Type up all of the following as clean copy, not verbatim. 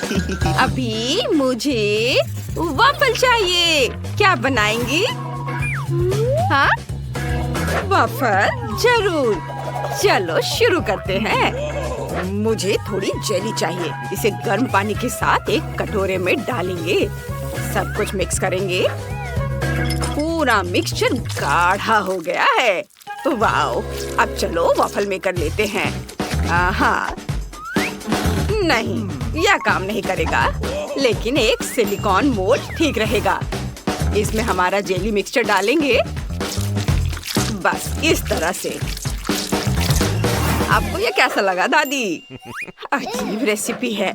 अभी मुझे वॉफल चाहिए। क्या बनाएंगी? हाँ, वॉफल जरूर। चलो शुरू करते हैं। मुझे थोड़ी जेली चाहिए। इसे गर्म पानी के साथ एक कटोरे में डालेंगे। सब कुछ मिक्स करेंगे। पूरा मिक्सचर गाढ़ा हो गया है। वाओ, अब चलो वॉफल मेकर लेते हैं। हाँ, नहीं, यह काम नहीं करेगा, लेकिन एक सिलिकॉन मोल्ड ठीक रहेगा। इसमें हमारा जेली मिक्सचर डालेंगे, बस इस तरह से। आपको ये कैसा लगा दादी? अजीब रेसिपी है।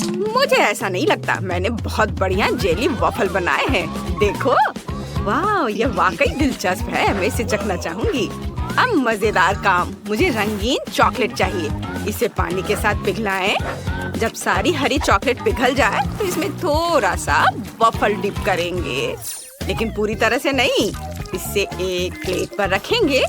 मुझे ऐसा नहीं लगता। मैंने बहुत बढ़िया जेली वॉफल बनाए हैं। देखो, वाह, ये वाकई दिलचस्प है। मैं इसे चखना चाहूंगी। अब मजेदार काम, मुझे रंगीन चॉकलेट चाहिए। इसे पानी के साथ पिघलाएं। जब सारी हरी चॉकलेट पिघल जाए तो इसमें थोड़ा सा वॉफल डिप करेंगे, लेकिन पूरी तरह से नहीं। इसे एक प्लेट पर रखेंगे।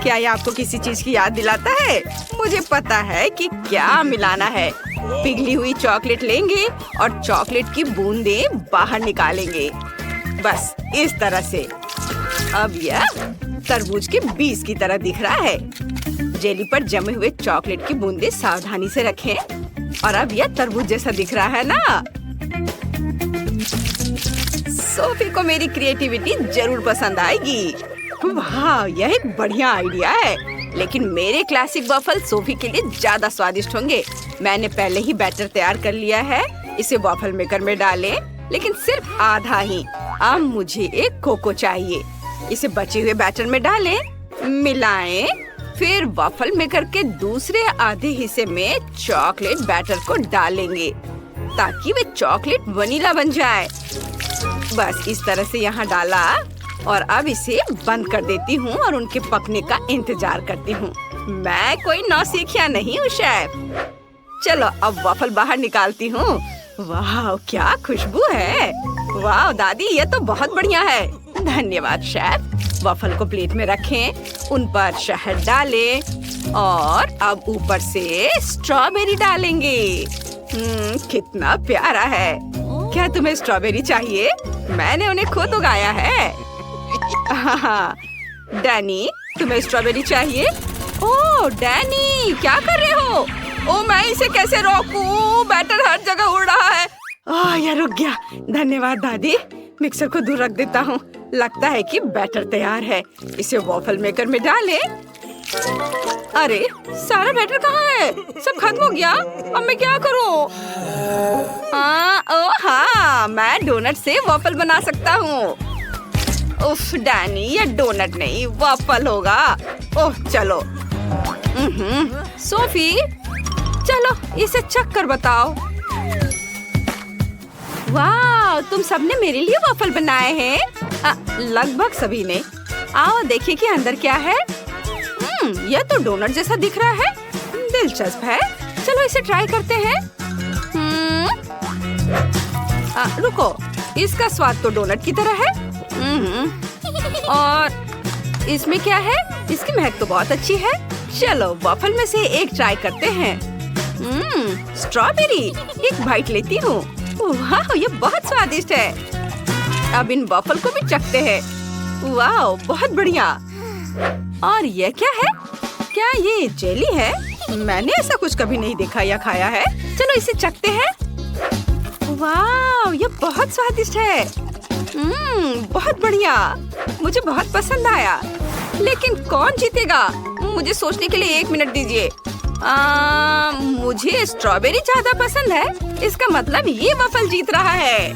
क्या ये आपको किसी चीज की याद दिलाता है? मुझे पता है कि क्या मिलाना है। पिघली हुई चॉकलेट लेंगे और चॉकलेट की बूंदें बाहर निकालेंगे, बस इस तरह से। अब यह तरबूज के बीज की तरह दिख रहा है। जेली पर जमे हुए चॉकलेट की बूंदें सावधानी से रखें। और अब यह तरबूज जैसा दिख रहा है ना? सोफी को मेरी क्रिएटिविटी जरूर पसंद आएगी। वाह, यह एक बढ़िया आइडिया है, लेकिन मेरे क्लासिक वॉफल सोफी के लिए ज्यादा स्वादिष्ट होंगे। मैंने पहले ही बैटर तैयार कर लिया है। इसे वॉफल मेकर में डालें, लेकिन सिर्फ आधा ही। अब मुझे एक कोको चाहिए। इसे बचे हुए बैटर में डालें, मिलाएं, फिर वॉफल मेकर के दूसरे आधे हिस्से में चॉकलेट बैटर को डालेंगे ताकि वे चॉकलेट वनीला बन जाए। बस इस तरह से यहाँ डाला और अब इसे बंद कर देती हूँ और उनके पकने का इंतजार करती हूँ। मैं कोई नौसिखिया नहीं हूँ शेफ। चलो अब वॉफल बाहर निकालती हूँ। वाह, क्या खुशबू है। वाह दादी, ये तो बहुत बढ़िया है। धन्यवाद शेफ। वॉफल को प्लेट में रखें, उन पर शहद डालें और अब ऊपर से स्ट्रॉबेरी डालेंगे। कितना प्यारा है। क्या तुम्हें स्ट्रॉबेरी चाहिए? मैंने उन्हें खुद उगाया है। डैनी, तुम्हें स्ट्रॉबेरी चाहिए? ओह डैनी, क्या कर रहे हो? ओह, मैं इसे कैसे रोकूं? बैटर हर जगह उड़ रहा है। यह रुक गया। धन्यवाद दादी। मिक्सर को दूर रख देता हूँ। लगता है कि बैटर तैयार है। इसे वॉफल मेकर में डालें। अरे, सारा बैटर कहाँ है? सब खत्म हो गया। अब मैं क्या करूँ? ओह हाँ, मैं डोनट से वॉफल बना सकता हूँ। उफ डैनी, ये डोनट नहीं वॉफल होगा। ओह चलो। सोफी, चलो इसे चख कर बताओ। वाह, तुम सबने मेरे लिए वॉफल बनाए हैं। लगभग सभी ने। आओ देखिए कि अंदर क्या है। यह तो डोनट जैसा दिख रहा है। दिलचस्प है। चलो इसे ट्राई करते हैं। रुको, इसका स्वाद तो डोनट की तरह है। और इसमें क्या है? इसकी महक तो बहुत अच्छी है। चलो वॉफल में से एक ट्राई करते हैं। स्ट्रॉबेरी, एक बाइट लेती हूँ। वाह, ये बहुत स्वादिष्ट है। अब इन वॉफल को भी चखते हैं। वाह, बहुत बढ़िया। और ये क्या है? क्या ये जेली है? मैंने ऐसा कुछ कभी नहीं देखा या खाया है। चलो इसे चखते हैं। वाह, ये बहुत स्वादिष्ट है। बहुत बढ़िया। मुझे बहुत पसंद आया। लेकिन कौन जीतेगा? मुझे सोचने के लिए 1 मिनट दीजिए। मुझे स्ट्रॉबेरी ज्यादा पसंद है। इसका मतलब ये वॉफल जीत रहा है।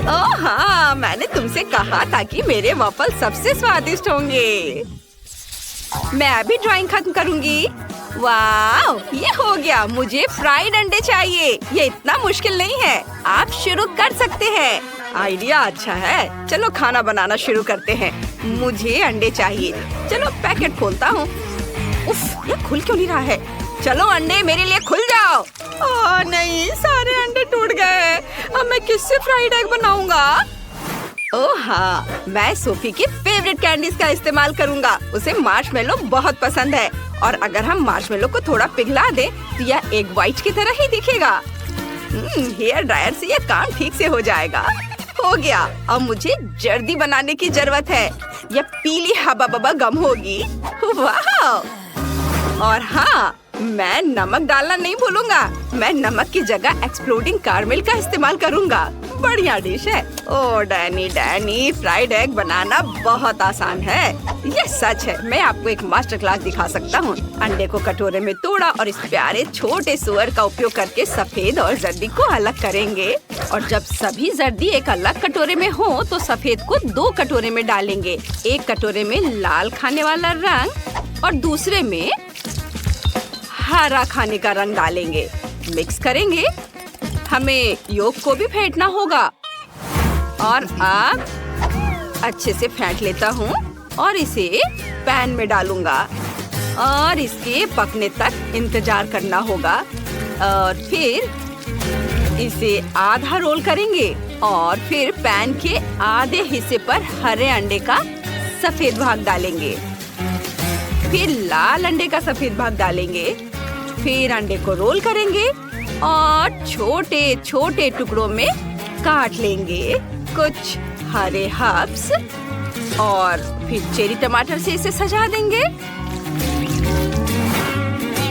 ओह हाँ, मैंने तुमसे कहा था कि मेरे वॉफल सबसे स्वादिष्ट होंगे। मैं अभी ड्राइंग खत्म करूंगी। वाह, ये हो गया। मुझे फ्राइड अंडे चाहिए। ये इतना मुश्किल नहीं है। आप शुरू कर सकते हैं। आइडिया अच्छा है। चलो खाना बनाना शुरू करते हैं। मुझे अंडे चाहिए। चलो पैकेट खोलता हूँ। उफ, ये खुल क्यों नहीं रहा है? चलो अंडे मेरे लिए खुल जाओ। ओह नहीं, सारे अंडे टूट गए। अब मैं किससे फ्राइड एग बनाऊंगा? ओह हाँ, मैं सोफी की फेवरेट कैंडीज का इस्तेमाल करूँगा। उसे मार्शमेलो बहुत पसंद है और अगर हम मार्शमेलो को थोड़ा पिघला दें तो यह एग व्हाइट की तरह ही दिखेगा। हेयर ड्रायर से यह काम ठीक से हो जाएगा। हो गया, अब मुझे जर्दी बनाने की जरूरत है। यह पीली हबा बबा गम होगी। वाह! और हाँ, मैं नमक डालना नहीं भूलूंगा। मैं नमक की जगह एक्सप्लोडिंग कैरमेल का इस्तेमाल करूंगा। बढ़िया डिश है। ओ डैनी, फ्राइड एग बनाना बहुत आसान है। ये सच है। मैं आपको एक मास्टर क्लास दिखा सकता हूँ। अंडे को कटोरे में तोड़ा और इस प्यारे छोटे सुअर का उपयोग करके सफेद और जर्दी को अलग करेंगे। और जब सभी जर्दी एक अलग कटोरे में हो तो सफेद को 2 कटोरे में डालेंगे। एक कटोरे में लाल खाने वाला रंग और दूसरे में हरा खाने का रंग डालेंगे। मिक्स करेंगे। हमें योग को भी फेंटना होगा। और अब अच्छे से फेंट लेता हूँ और इसे पैन में डालूंगा और इसके पकने तक इंतजार करना होगा। और फिर इसे आधा रोल करेंगे और फिर पैन के आधे हिस्से पर हरे अंडे का सफेद भाग डालेंगे। फिर लाल अंडे का सफेद भाग डालेंगे। फिर अंडे को रोल करेंगे और छोटे छोटे टुकड़ों में काट लेंगे। कुछ हरे हर्ब्स और फिर चेरी टमाटर से इसे सजा देंगे।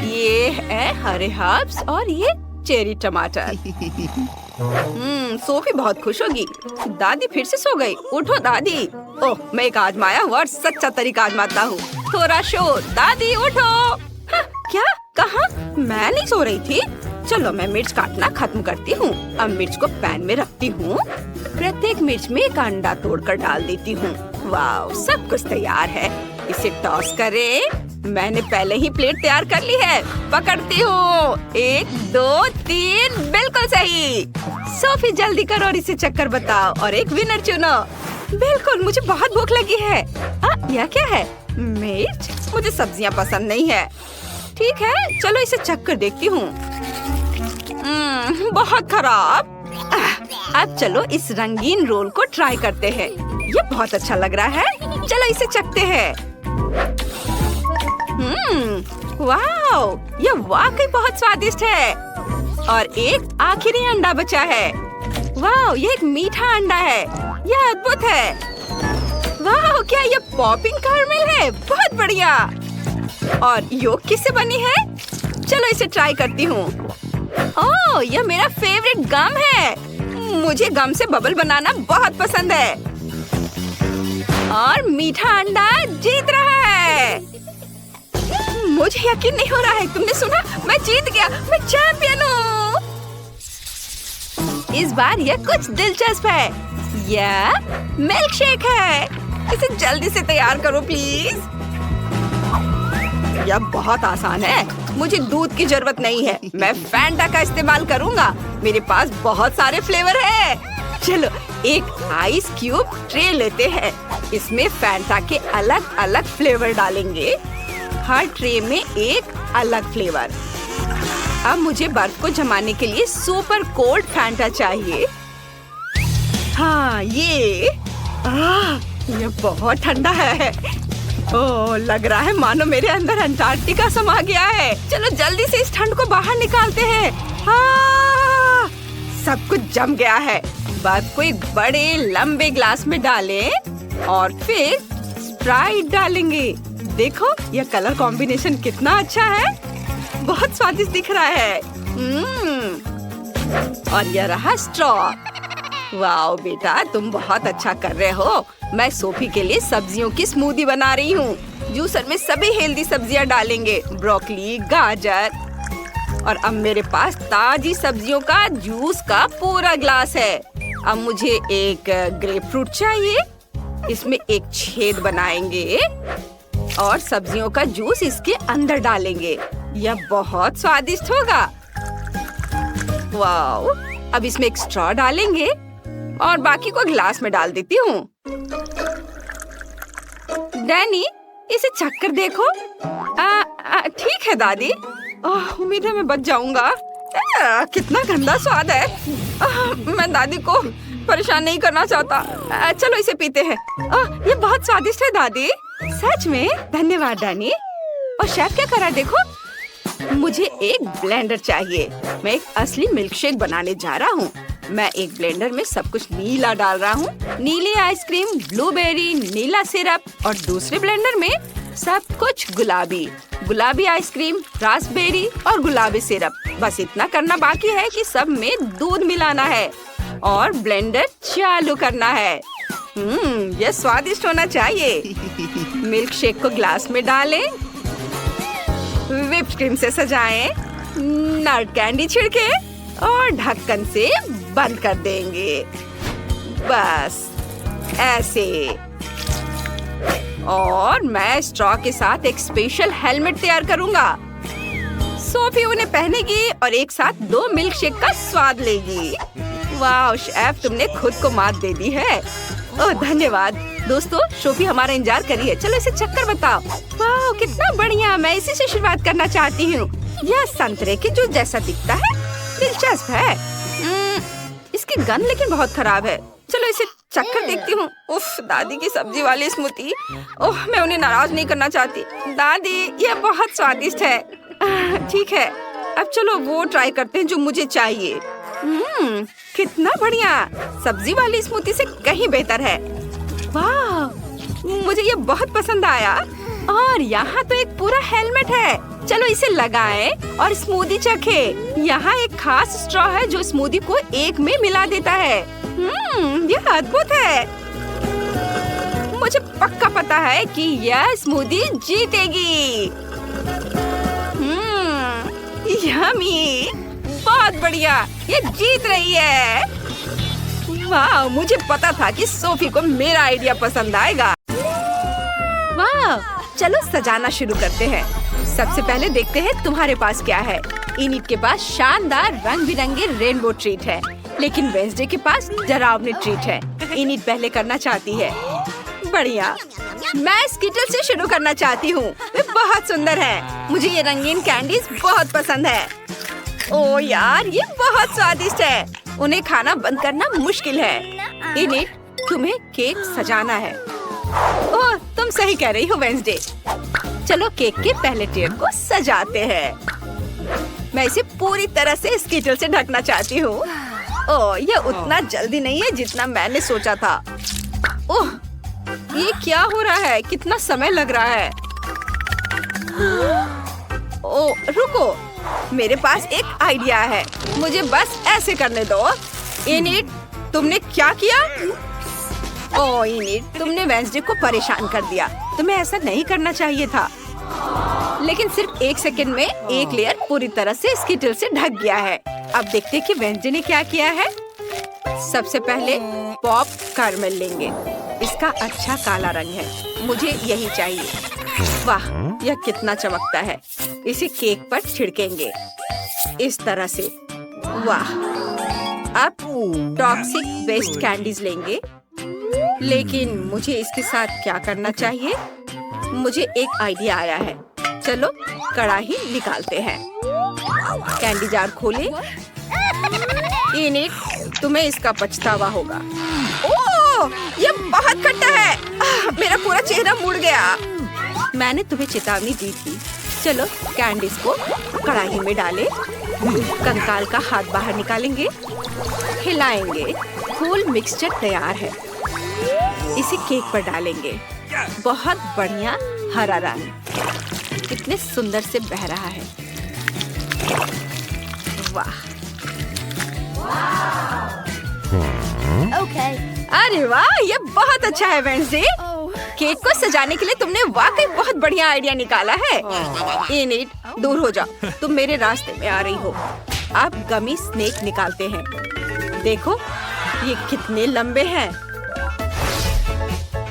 ये है हरे हर्ब्स और ये चेरी टमाटर। सोफी बहुत खुश होगी। दादी फिर से सो गई। उठो दादी। ओह, मैं एक आजमाया हुआ और सच्चा तरीका आजमाता हूँ। थोड़ा शोर। दादी उठो। हाँ, क्या कहा? मैं नहीं सो रही थी। चलो मैं मिर्च काटना खत्म करती हूँ। अब मिर्च को पैन में रखती हूँ। प्रत्येक मिर्च में एक अंडा तोड़कर डाल देती हूँ। वाह, सब कुछ तैयार है। इसे टॉस करें। मैंने पहले ही प्लेट तैयार कर ली है। पकड़ती हूँ। 1 2 3, बिल्कुल सही। सोफी जल्दी करो और इसे चक्कर बताओ और एक विनर चुनो। बिल्कुल, मुझे बहुत भूख लगी है। यह क्या है? मिर्च? मुझे सब्जियाँ पसंद नहीं है। ठीक है, चलो इसे चक्कर देखती हूँ। बहुत खराब। अब चलो इस रंगीन रोल को ट्राई करते हैं। ये बहुत अच्छा लग रहा है। चलो इसे चखते हैं। वाह, यह वाकई बहुत स्वादिष्ट है। और एक आखिरी अंडा बचा है। वाह, यह एक मीठा अंडा है। यह अद्भुत है। वाह, क्या यह पॉपिंग कैरमेल है? बहुत बढ़िया। और योग किससे बनी है? चलो इसे ट्राई करती हूँ। ओह, यह मेरा फेवरेट गम है। मुझे गम से बबल बनाना बहुत पसंद है। और मीठा अंडा जीत रहा है। मुझे यकीन नहीं हो रहा है। तुमने सुना? मैं जीत गया। मैं चैंपियन हूँ। इस बार यह कुछ दिलचस्प है। यह मिल्क शेक है। इसे जल्दी से तैयार करो प्लीज। यह बहुत आसान है। मुझे दूध की जरूरत नहीं है। मैं फैंटा का इस्तेमाल करूँगा। मेरे पास बहुत सारे फ्लेवर है। चलो एक आइस क्यूब ट्रे लेते हैं। इसमें फैंटा के अलग अलग फ्लेवर डालेंगे। हर ट्रे में एक अलग फ्लेवर। अब मुझे बर्फ को जमाने के लिए सुपर कोल्ड फैंटा चाहिए। हाँ, ये बहुत ठंडा है। ओह, लग रहा है मानो मेरे अंदर अंटार्कटिका समा गया है। चलो जल्दी से इस ठंड को बाहर निकालते हैं। सब कुछ जम गया है। बर्फ को एक बड़े लंबे ग्लास में डालें और फिर स्प्राइट डालेंगे। देखो, यह कलर कॉम्बिनेशन कितना अच्छा है। बहुत स्वादिष्ट दिख रहा है। और यह रहा स्ट्रॉ। वाओ बेटा, तुम बहुत अच्छा कर रहे हो। मैं सोफी के लिए सब्जियों की स्मूदी बना रही हूँ। जूसर में सभी हेल्दी सब्जियाँ डालेंगे। ब्रोकली, गाजर। और अब मेरे पास ताजी सब्जियों का जूस का पूरा ग्लास है। अब मुझे एक ग्रेप फ्रूट चाहिए। इसमें एक छेद बनाएंगे और सब्जियों का जूस इसके अंदर डालेंगे। यह बहुत स्वादिष्ट होगा। वाओ, अब इसमें एक स्ट्रॉ डालेंगे और बाकी को ग्लास में डाल देती हूँ। डैनी, इसे चक्कर देखो। ठीक है दादी। उम्मीद है मैं बच जाऊंगा। कितना गंदा स्वाद है। मैं दादी को परेशान नहीं करना चाहता। चलो इसे पीते हैं। ये बहुत स्वादिष्ट है दादी। सच में? धन्यवाद डैनी। और शेफ क्या कर रहा है देखो। मुझे एक ब्लेंडर चाहिए। मैं एक असली मिल्कशेक बनाने जा रहा हूँ। मैं एक ब्लेंडर में सब कुछ नीला डाल रहा हूँ। नीली आइसक्रीम, ब्लूबेरी, नीला सिरप, और दूसरे ब्लेंडर में सब कुछ गुलाबी। गुलाबी आइसक्रीम, रास्पबेरी और गुलाबी सिरप। बस इतना करना बाकी है कि सब में दूध मिलाना है और ब्लेंडर चालू करना है। यह स्वादिष्ट होना चाहिए। मिल्क शेक को ग्लास में डालें, व्हिप्ड क्रीम से सजाएं, नट कैंडी छिड़के और ढक्कन से बंद कर देंगे। बस ऐसे। और मैं स्ट्रॉ के साथ एक स्पेशल हेलमेट तैयार करूंगा। सोफी उन्हें पहनेगी और एक साथ 2 मिल्क शेक का स्वाद लेगी। वाह शेफ, तुमने खुद को मात दे दी है। ओह धन्यवाद। दोस्तों, सोफी हमारा इंतजार कर रही है। चलो इसे चक्कर बताओ। वाह कितना बढ़िया। मैं इसी से शुरुआत करना चाहती हूँ। यह संतरे के जूस जैसा दिखता है। दिलचस्प है। इसकी गंध लेकिन बहुत खराब है। चलो इसे चक्कर देखती हूँ। उफ, दादी की सब्जी वाली स्मूदी। ओह, मैं उन्हें नाराज नहीं करना चाहती। दादी, यह बहुत स्वादिष्ट है। ठीक है, अब चलो वो ट्राई करते हैं जो मुझे चाहिए। कितना बढ़िया। सब्जी वाली स्मूदी से कहीं बेहतर है। वाह, मुझे ये बहुत पसंद आया। और यहाँ तो एक पूरा हेलमेट है। चलो इसे लगाएं और स्मूदी चखें। यहाँ एक खास स्ट्रॉ है जो स्मूदी को एक में मिला देता है। यह अद्भुत है। मुझे पक्का पता है कि यह स्मूदी जीतेगी। यम्मी, बहुत बढ़िया। ये जीत रही है। वाह, मुझे पता था कि सोफी को मेरा आइडिया पसंद आएगा। वाह, चलो सजाना शुरू करते हैं। सबसे पहले देखते हैं तुम्हारे पास क्या है। इनिट के पास शानदार रंग बिरंगे रेनबो ट्रीट है, लेकिन वेंसडे के पास डरावनी ट्रीट है। इनिट पहले करना चाहती है। बढ़िया। मैं स्किटल से शुरू करना चाहती हूँ। वे बहुत सुंदर है। मुझे ये रंगीन कैंडीज बहुत पसंद है। ओ यार, ये बहुत स्वादिष्ट है। उन्हें खाना बंद करना मुश्किल है। इनिट, तुम्हें केक सजाना है। ओह, तुम सही कह रही हो वेंसडे। चलो केक के पहले टियर को सजाते हैं। मैं इसे पूरी तरह से स्किटल से ढकना चाहती हूँ। ओह, यह उतना जल्दी नहीं है जितना मैंने सोचा था। ओह, ये क्या हो रहा है? कितना समय लग रहा है। ओह, रुको, मेरे पास एक आइडिया है। मुझे बस ऐसे करने दो। इनिट, तुमने क्या किया? ओह इनिट, तुमने वेंसडे को परेशान कर दिया। तुम्हें ऐसा नहीं करना चाहिए था। लेकिन सिर्फ 1 सेकंड में एक लेयर पूरी तरह से स्किटल से ढक गया है। अब देखते हैं कि वेंसडे ने क्या किया है। सबसे पहले पॉप कैरमेल लेंगे। इसका अच्छा काला रंग है। मुझे यही चाहिए। वाह, यह कितना चमकता है। इसे केक पर छिड़केंगे इस तरह से। वाह। अब टॉक्सिक वेस्ट कैंडीज लेंगे, लेकिन मुझे इसके साथ क्या करना चाहिए? मुझे एक आइडिया आया है। चलो कढ़ाई निकालते हैं। कैंडी जार खोलें। इनिट, तुम्हें इसका पछतावा होगा। ओह, ये बहुत खट्टा है। मेरा पूरा चेहरा मुड़ गया। मैंने तुम्हें चेतावनी दी थी। चलो कैंडीज को कढ़ाई में डालें। कंकाल का हाथ बाहर निकालेंगे, हिलाएंगे। फुल मिक्सचर तैयार है। इसे केक पर डालेंगे। बहुत बढ़िया हरा रंग कितने सुंदर से बह रहा है। वाह। अरे वाह, ये बहुत अच्छा है वेंसडे। केक को सजाने के लिए तुमने वाकई बहुत बढ़िया आइडिया निकाला है। इनिट, दूर हो जाओ, तुम मेरे रास्ते में आ रही हो। अब गमी स्नेक निकालते हैं। देखो ये कितने लंबे हैं।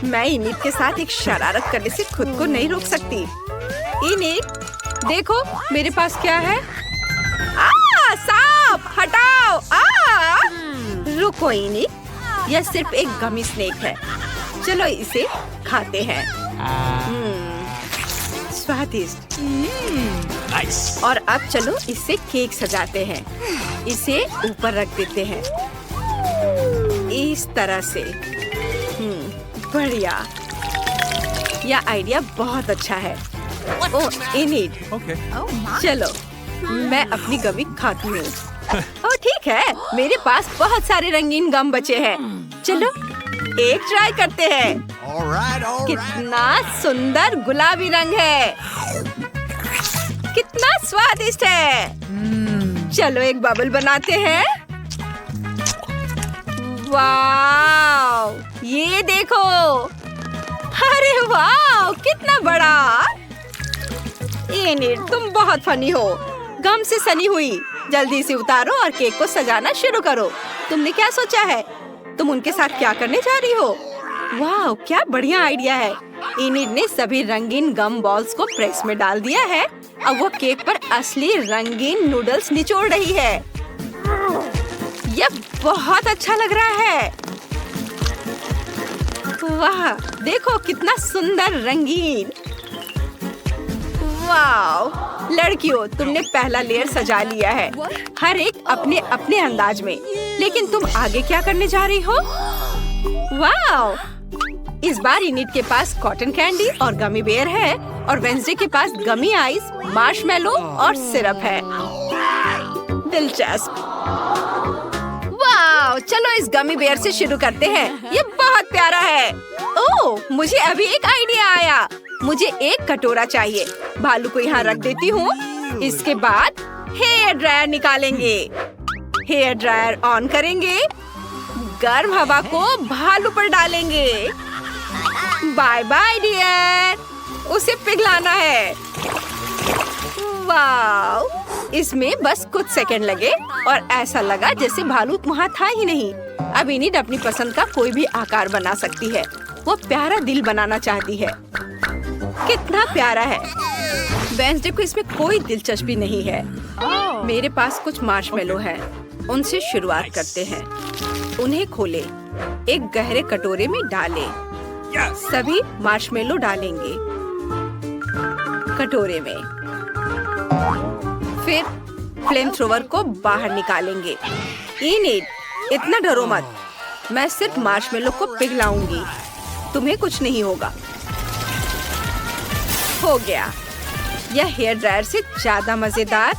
मैं इनिट के साथ एक शरारत करने से खुद को नहीं रोक सकती। इनिट, देखो मेरे पास क्या है। सांप, हटाओ। रुको इनिट, यह सिर्फ एक गमी स्नेक है। चलो इसे खाते हैं। स्वादिष्ट। नाइस। और अब चलो इससे केक सजाते हैं। इसे ऊपर रख देते हैं। इस तरह से। बढ़िया, यह आइडिया बहुत अच्छा है। ओह इनिड, Okay. चलो मैं अपनी गमी खाती हूँ। ओह ठीक है, मेरे पास बहुत सारे रंगीन गम बचे हैं। चलो एक ट्राई करते हैं। All right. कितना सुंदर गुलाबी रंग है, कितना स्वादिष्ट है। चलो एक बबल बनाते हैं। वाव, ये देखो। अरे वाव, कितना बड़ा। एनिड, तुम बहुत फनी हो। गम से सनी हुई, जल्दी से उतारो और केक को सजाना शुरू करो। तुमने क्या सोचा है? तुम उनके साथ क्या करने जा रही हो? वाह, क्या बढ़िया आइडिया है। एनिड ने सभी रंगीन गम बॉल्स को प्रेस में डाल दिया है। अब वो केक पर असली रंगीन नूडल्स निचोड़ रही है। यह बहुत अच्छा लग रहा है। वाह, देखो कितना सुंदर रंगीन। वाह, लड़कियों, तुमने पहला लेयर सजा लिया है, हर एक अपने अपने अंदाज में। लेकिन तुम आगे क्या करने जा रही हो? वाह, इस बार इनिट के पास कॉटन कैंडी और गमी बेयर है और वेंसडे के पास गमी आइस, मार्शमेलो और सिरप है। दिलचस्प। वाह, चलो इस गमी बेयर से शुरू करते हैं। ये बहुत प्यारा है। ओह, मुझे अभी एक आइडिया आया। मुझे एक कटोरा चाहिए। भालू को यहाँ रख देती हूँ। इसके बाद हेयर ड्रायर निकालेंगे। हेयर ड्रायर ऑन करेंगे। गर्म हवा को भालू पर डालेंगे। बाय बाय डियर, उसे पिघलाना है। वाह, इसमें बस कुछ सेकंड लगे और ऐसा लगा जैसे भालू वहाँ था ही नहीं। अब इनिट अपनी पसंद का कोई भी आकार बना सकती है। वो प्यारा दिल बनाना चाहती है। कितना प्यारा है। वेंसडे को इसमें कोई दिलचस्पी नहीं है। मेरे पास कुछ मार्शमेलो है, उनसे शुरुआत करते हैं। उन्हें खोले, एक गहरे कटोरे में डालें। सभी मार्शमेलो डालेंगे कटोरे में। फिर फ्लेम थ्रोवर को बाहर निकालेंगे। इनिट, इतना डरो मत, मैं सिर्फ मार्शमेलो को पिघलाऊंगी, तुम्हें कुछ नहीं होगा। हो गया। यह हेयर ड्रायर से ज्यादा मजेदार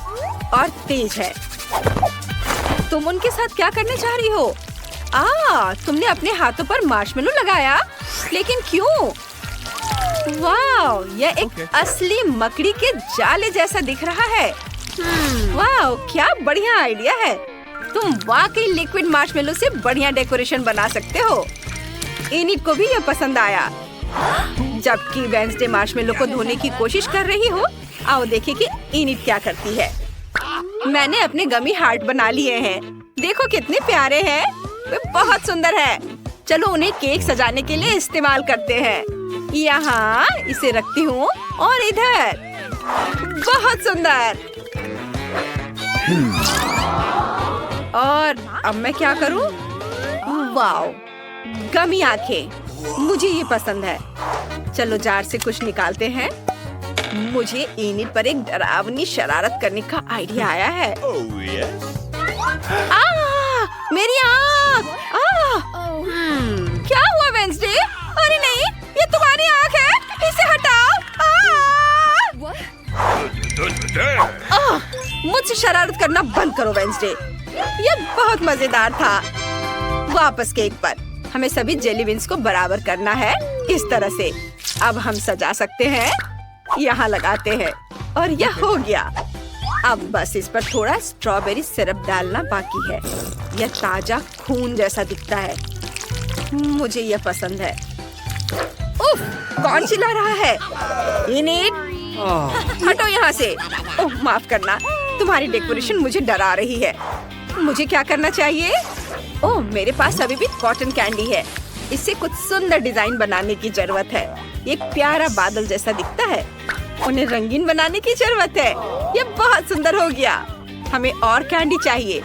और तेज है। तुम उनके साथ क्या करने जा रही हो? तुमने अपने हाथों पर मार्शमेलो लगाया, लेकिन क्यों? वाह, यह एक असली मकड़ी के जाले जैसा दिख रहा है। वाह, क्या बढ़िया आइडिया है। तुम वाकई लिक्विड मार्शमेलो से बढ़िया डेकोरेशन बना सकते हो। इनिट को भी यह पसंद आया। जबकि वेंसडे मार्शमेलो को धोने की कोशिश कर रही हो, आओ देखें कि इनिट क्या करती है। मैंने अपने गमी हार्ट बना लिए हैं। देखो कितने प्यारे हैं, वे बहुत सुंदर है। चलो उन्हें केक सजाने के लिए इस्तेमाल करते हैं। यहाँ इसे रखती हूँ और इधर। बहुत सुंदर। और अब मैं क्या करूँ? वाओ, गमी आंखें, मुझे ये पसंद है। चलो जार से कुछ निकालते हैं। मुझे इनिट पर एक डरावनी शरारत करने का आइडिया आया है। मेरी आँख! क्या हुआ वेंसडे? अरे नहीं, ये तुम्हारी आँख है, इसे हटाओ। मुझसे शरारत करना बंद करो वेंसडे। ये बहुत मजेदार था। वापस केक पर हमें सभी जेली बीन्स को बराबर करना है, इस तरह से। अब हम सजा सकते हैं। यहाँ लगाते हैं और यह हो गया। अब बस इस पर थोड़ा स्ट्रॉबेरी सिरप डालना बाकी है। यह ताजा खून जैसा दिखता है, मुझे यह पसंद है। उफ, कौन चिल्ला रहा है? इनिट, हटो यहाँ से। ओह, माफ करना, तुम्हारी डेकोरेशन मुझे डरा रही है। मुझे क्या करना चाहिए? ओह, मेरे पास अभी भी कॉटन कैंडी है। इससे कुछ सुंदर डिजाइन बनाने की जरूरत है। ये प्यारा बादल जैसा दिखता है। उन्हें रंगीन बनाने की जरूरत है। ये बहुत सुंदर हो गया। हमें और कैंडी चाहिए।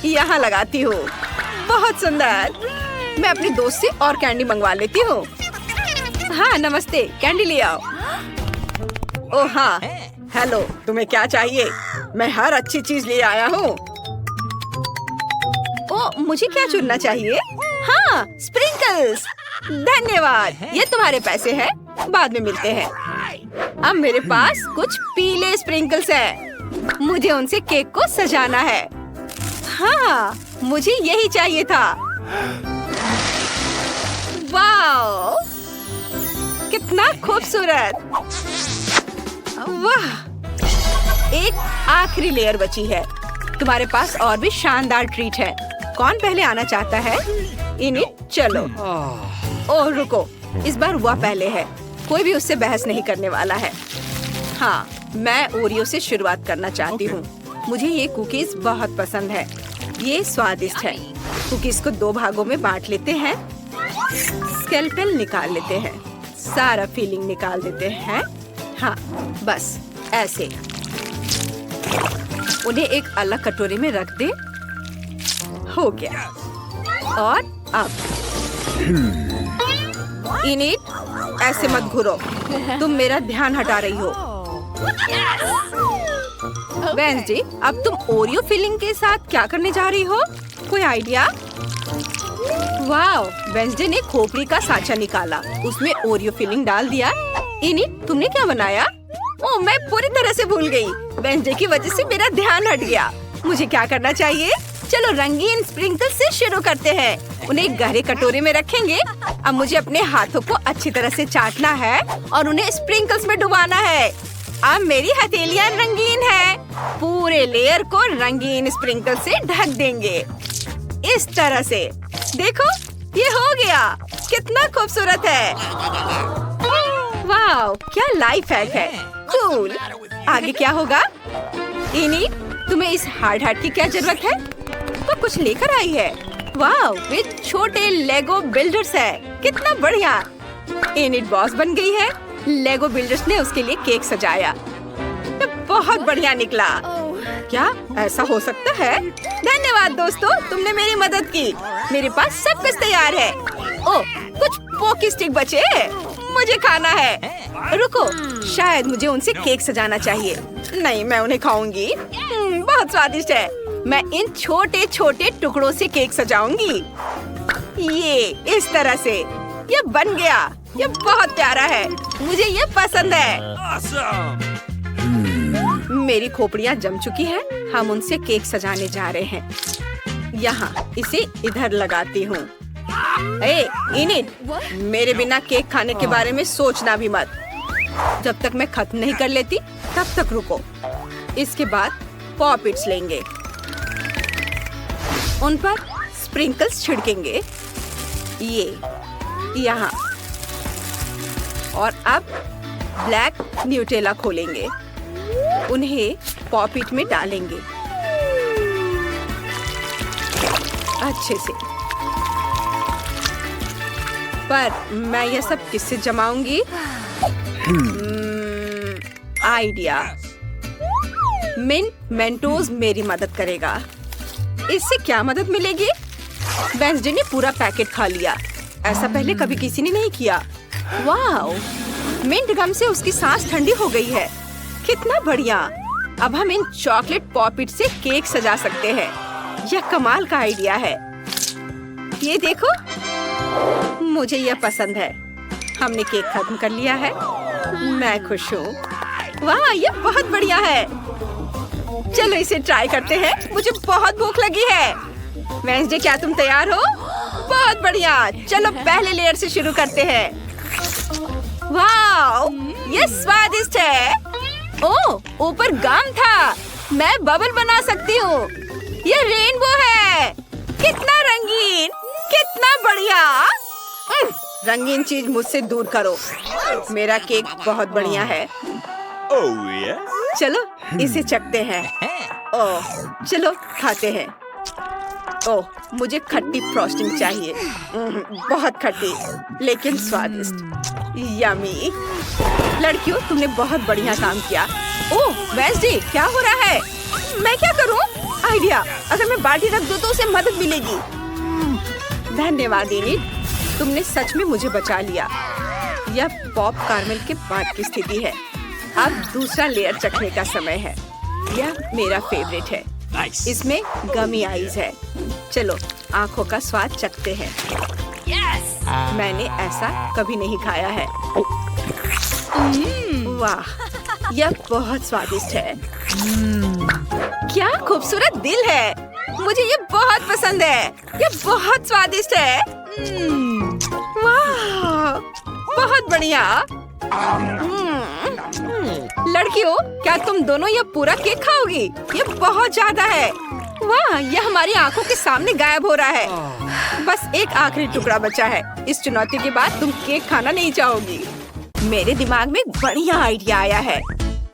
यहाँ लगाती हूँ। बहुत सुंदर। मैं अपने दोस्त से और कैंडी मंगवा लेती हूँ। हाँ नमस्ते, कैंडी ले आओ। ओह हाँ, हेलो, तुम्हें क्या चाहिए? मैं हर अच्छी चीज ले आया हूँ। मुझे क्या चुनना चाहिए? हाँ, स्प्रिंकल्स। धन्यवाद, ये तुम्हारे पैसे हैं। बाद में मिलते हैं। अब मेरे पास कुछ पीले स्प्रिंकल्स हैं। मुझे उनसे केक को सजाना है। हाँ, मुझे यही चाहिए था। वाह, कितना खूबसूरत। वाह, एक आखिरी लेयर बची है। तुम्हारे पास और भी शानदार ट्रीट है। कौन पहले आना चाहता है? इनिट, चलो। ओह रुको, इस बार वह पहले है। कोई भी उससे बहस नहीं करने वाला है। हाँ, मैं ओरियो से शुरुआत करना चाहती हूँ। मुझे ये कुकीज बहुत पसंद है। ये स्वादिष्ट है। कुकीज को 2 भागों में बांट लेते हैं। स्केलपेल निकाल लेते हैं। सारा फीलिंग निकाल देते हैं। हाँ, बस ऐसे। उन्हें एक अलग कटोरे में रख दे। हो गया। और अब इनिट, ऐसे मत घूरो। तुम मेरा ध्यान हटा रही हो। वेंसडे, अब तुम ओरियो फिलिंग के साथ क्या करने जा रही हो? कोई आइडिया? वाह, वेंसडे ने खोपड़ी का साँचा निकाला। उसमें ओरियो फिलिंग डाल दिया। इनिट, तुमने क्या बनाया? ओह, मैं पूरी तरह से भूल गई। वेंसडे की वजह से मेरा ध्यान हट गया। मुझे क्या करना चाहिए? चलो रंगीन स्प्रिंकल से शुरू करते हैं। उन्हें एक गहरे कटोरे में रखेंगे। अब मुझे अपने हाथों को अच्छी तरह से चाटना है और उन्हें स्प्रिंकल्स में डुबाना है। अब मेरी हथेलियाँ रंगीन है। पूरे लेयर को रंगीन स्प्रिंकल से ढक देंगे। इस तरह से। देखो, ये हो गया। कितना खूबसूरत है। वाह, क्या लाइफ हैक है। कूल। आगे क्या होगा? इनी, तुम्हें इस हार्ड हार्ट की क्या जरूरत है? तो कुछ लेकर आई है। वाह, वे छोटे लेगो बिल्डर्स है। कितना बढ़िया। इनिट बॉस बन गई है। लेगो बिल्डर्स ने उसके लिए केक सजाया। तो बहुत बढ़िया निकला। क्या ऐसा हो सकता है? धन्यवाद दोस्तों, तुमने मेरी मदद की। मेरे पास सब कुछ तैयार है। ओह, कुछ पोकी स्टिक बचे। मुझे खाना है। रुको, शायद मुझे उनसे केक सजाना चाहिए। नहीं, मैं उन्हें खाऊंगी। बहुत स्वादिष्ट है। मैं इन छोटे छोटे टुकड़ों से केक सजाऊंगी। ये इस तरह से। ये बन गया। ये बहुत प्यारा है। मुझे ये पसंद है। Awesome! मेरी खोपड़ियाँ जम चुकी हैं। हम उनसे केक सजाने जा रहे हैं। यहाँ इसे इधर लगाती हूँ। इनिट, मेरे बिना केक खाने के बारे में सोचना भी मत। जब तक मैं खत्म नहीं कर लेती तब तक रुको। इसके बाद पॉपिट्स लेंगे। उन पर स्प्रिंकल्स छिड़केंगे। ये यहाँ। और अब ब्लैक न्यूटेला खोलेंगे। उन्हें पॉपिट में डालेंगे अच्छे से। पर मैं यह सब किससे जमाऊंगी? आइडिया। मिंट मेंटोज मेरी मदद करेगा। इससे क्या मदद मिलेगी? वेंसडे ने पूरा पैकेट खा लिया। ऐसा पहले कभी किसी ने नहीं किया। वाओ, मिंट गम से उसकी सांस ठंडी हो गई है। कितना बढ़िया। अब हम इन चॉकलेट पॉपिट से केक सजा सकते हैं। यह कमाल का आइडिया है। ये देखो, मुझे यह पसंद है। हमने केक खत्म कर लिया है। मैं खुश हूँ। वाह, ये बहुत बढ़िया है। चलो इसे ट्राई करते हैं। मुझे बहुत भूख लगी है। वेंसडे, क्या तुम तैयार हो? बहुत बढ़िया। चलो पहले लेयर से शुरू करते हैं। वाह, ये स्वादिष्ट है। ओह, ऊपर गम था। मैं बबल बना सकती हूँ। ये रेनबो है। कितना रंगीन, कितना बढ़िया। रंगीन चीज मुझसे दूर करो। मेरा केक बहुत बढ़िया है। Oh yeah! चलो इसे चखते हैं। ओह, चलो खाते हैं। ओह, मुझे खट्टी फ्रॉस्टिंग चाहिए। बहुत खट्टी लेकिन स्वादिष्ट। यमी। लड़कियों, तुमने बहुत बढ़िया काम किया। ओह वेंसडे, क्या हो रहा है? मैं क्या करूं? आइडिया, अगर मैं बाल्टी रख दूं तो उसे मदद मिलेगी। धन्यवाद इनिट, तुमने सच में मुझे बचा लिया। यह पॉप कार्मेल के बाद की स्थिति है। अब दूसरा लेयर चखने का समय है। यह मेरा फेवरेट है। Nice! इसमें गमी आइज है। चलो आँखों का स्वाद चखते हैं। मैंने ऐसा कभी नहीं खाया है। वाह, यह बहुत स्वादिष्ट है। क्या खूबसूरत दिल है। मुझे ये बहुत पसंद है। ये बहुत स्वादिष्ट है। वाह, बहुत बढ़िया। लड़कियों, क्या तुम दोनों ये पूरा केक खाओगी? ये बहुत ज्यादा है। वाह, यह हमारी आंखों के सामने गायब हो रहा है। बस एक आखिरी टुकड़ा बचा है। इस चुनौती के बाद तुम केक खाना नहीं चाहोगी। मेरे दिमाग में एक बढ़िया आइडिया आया है।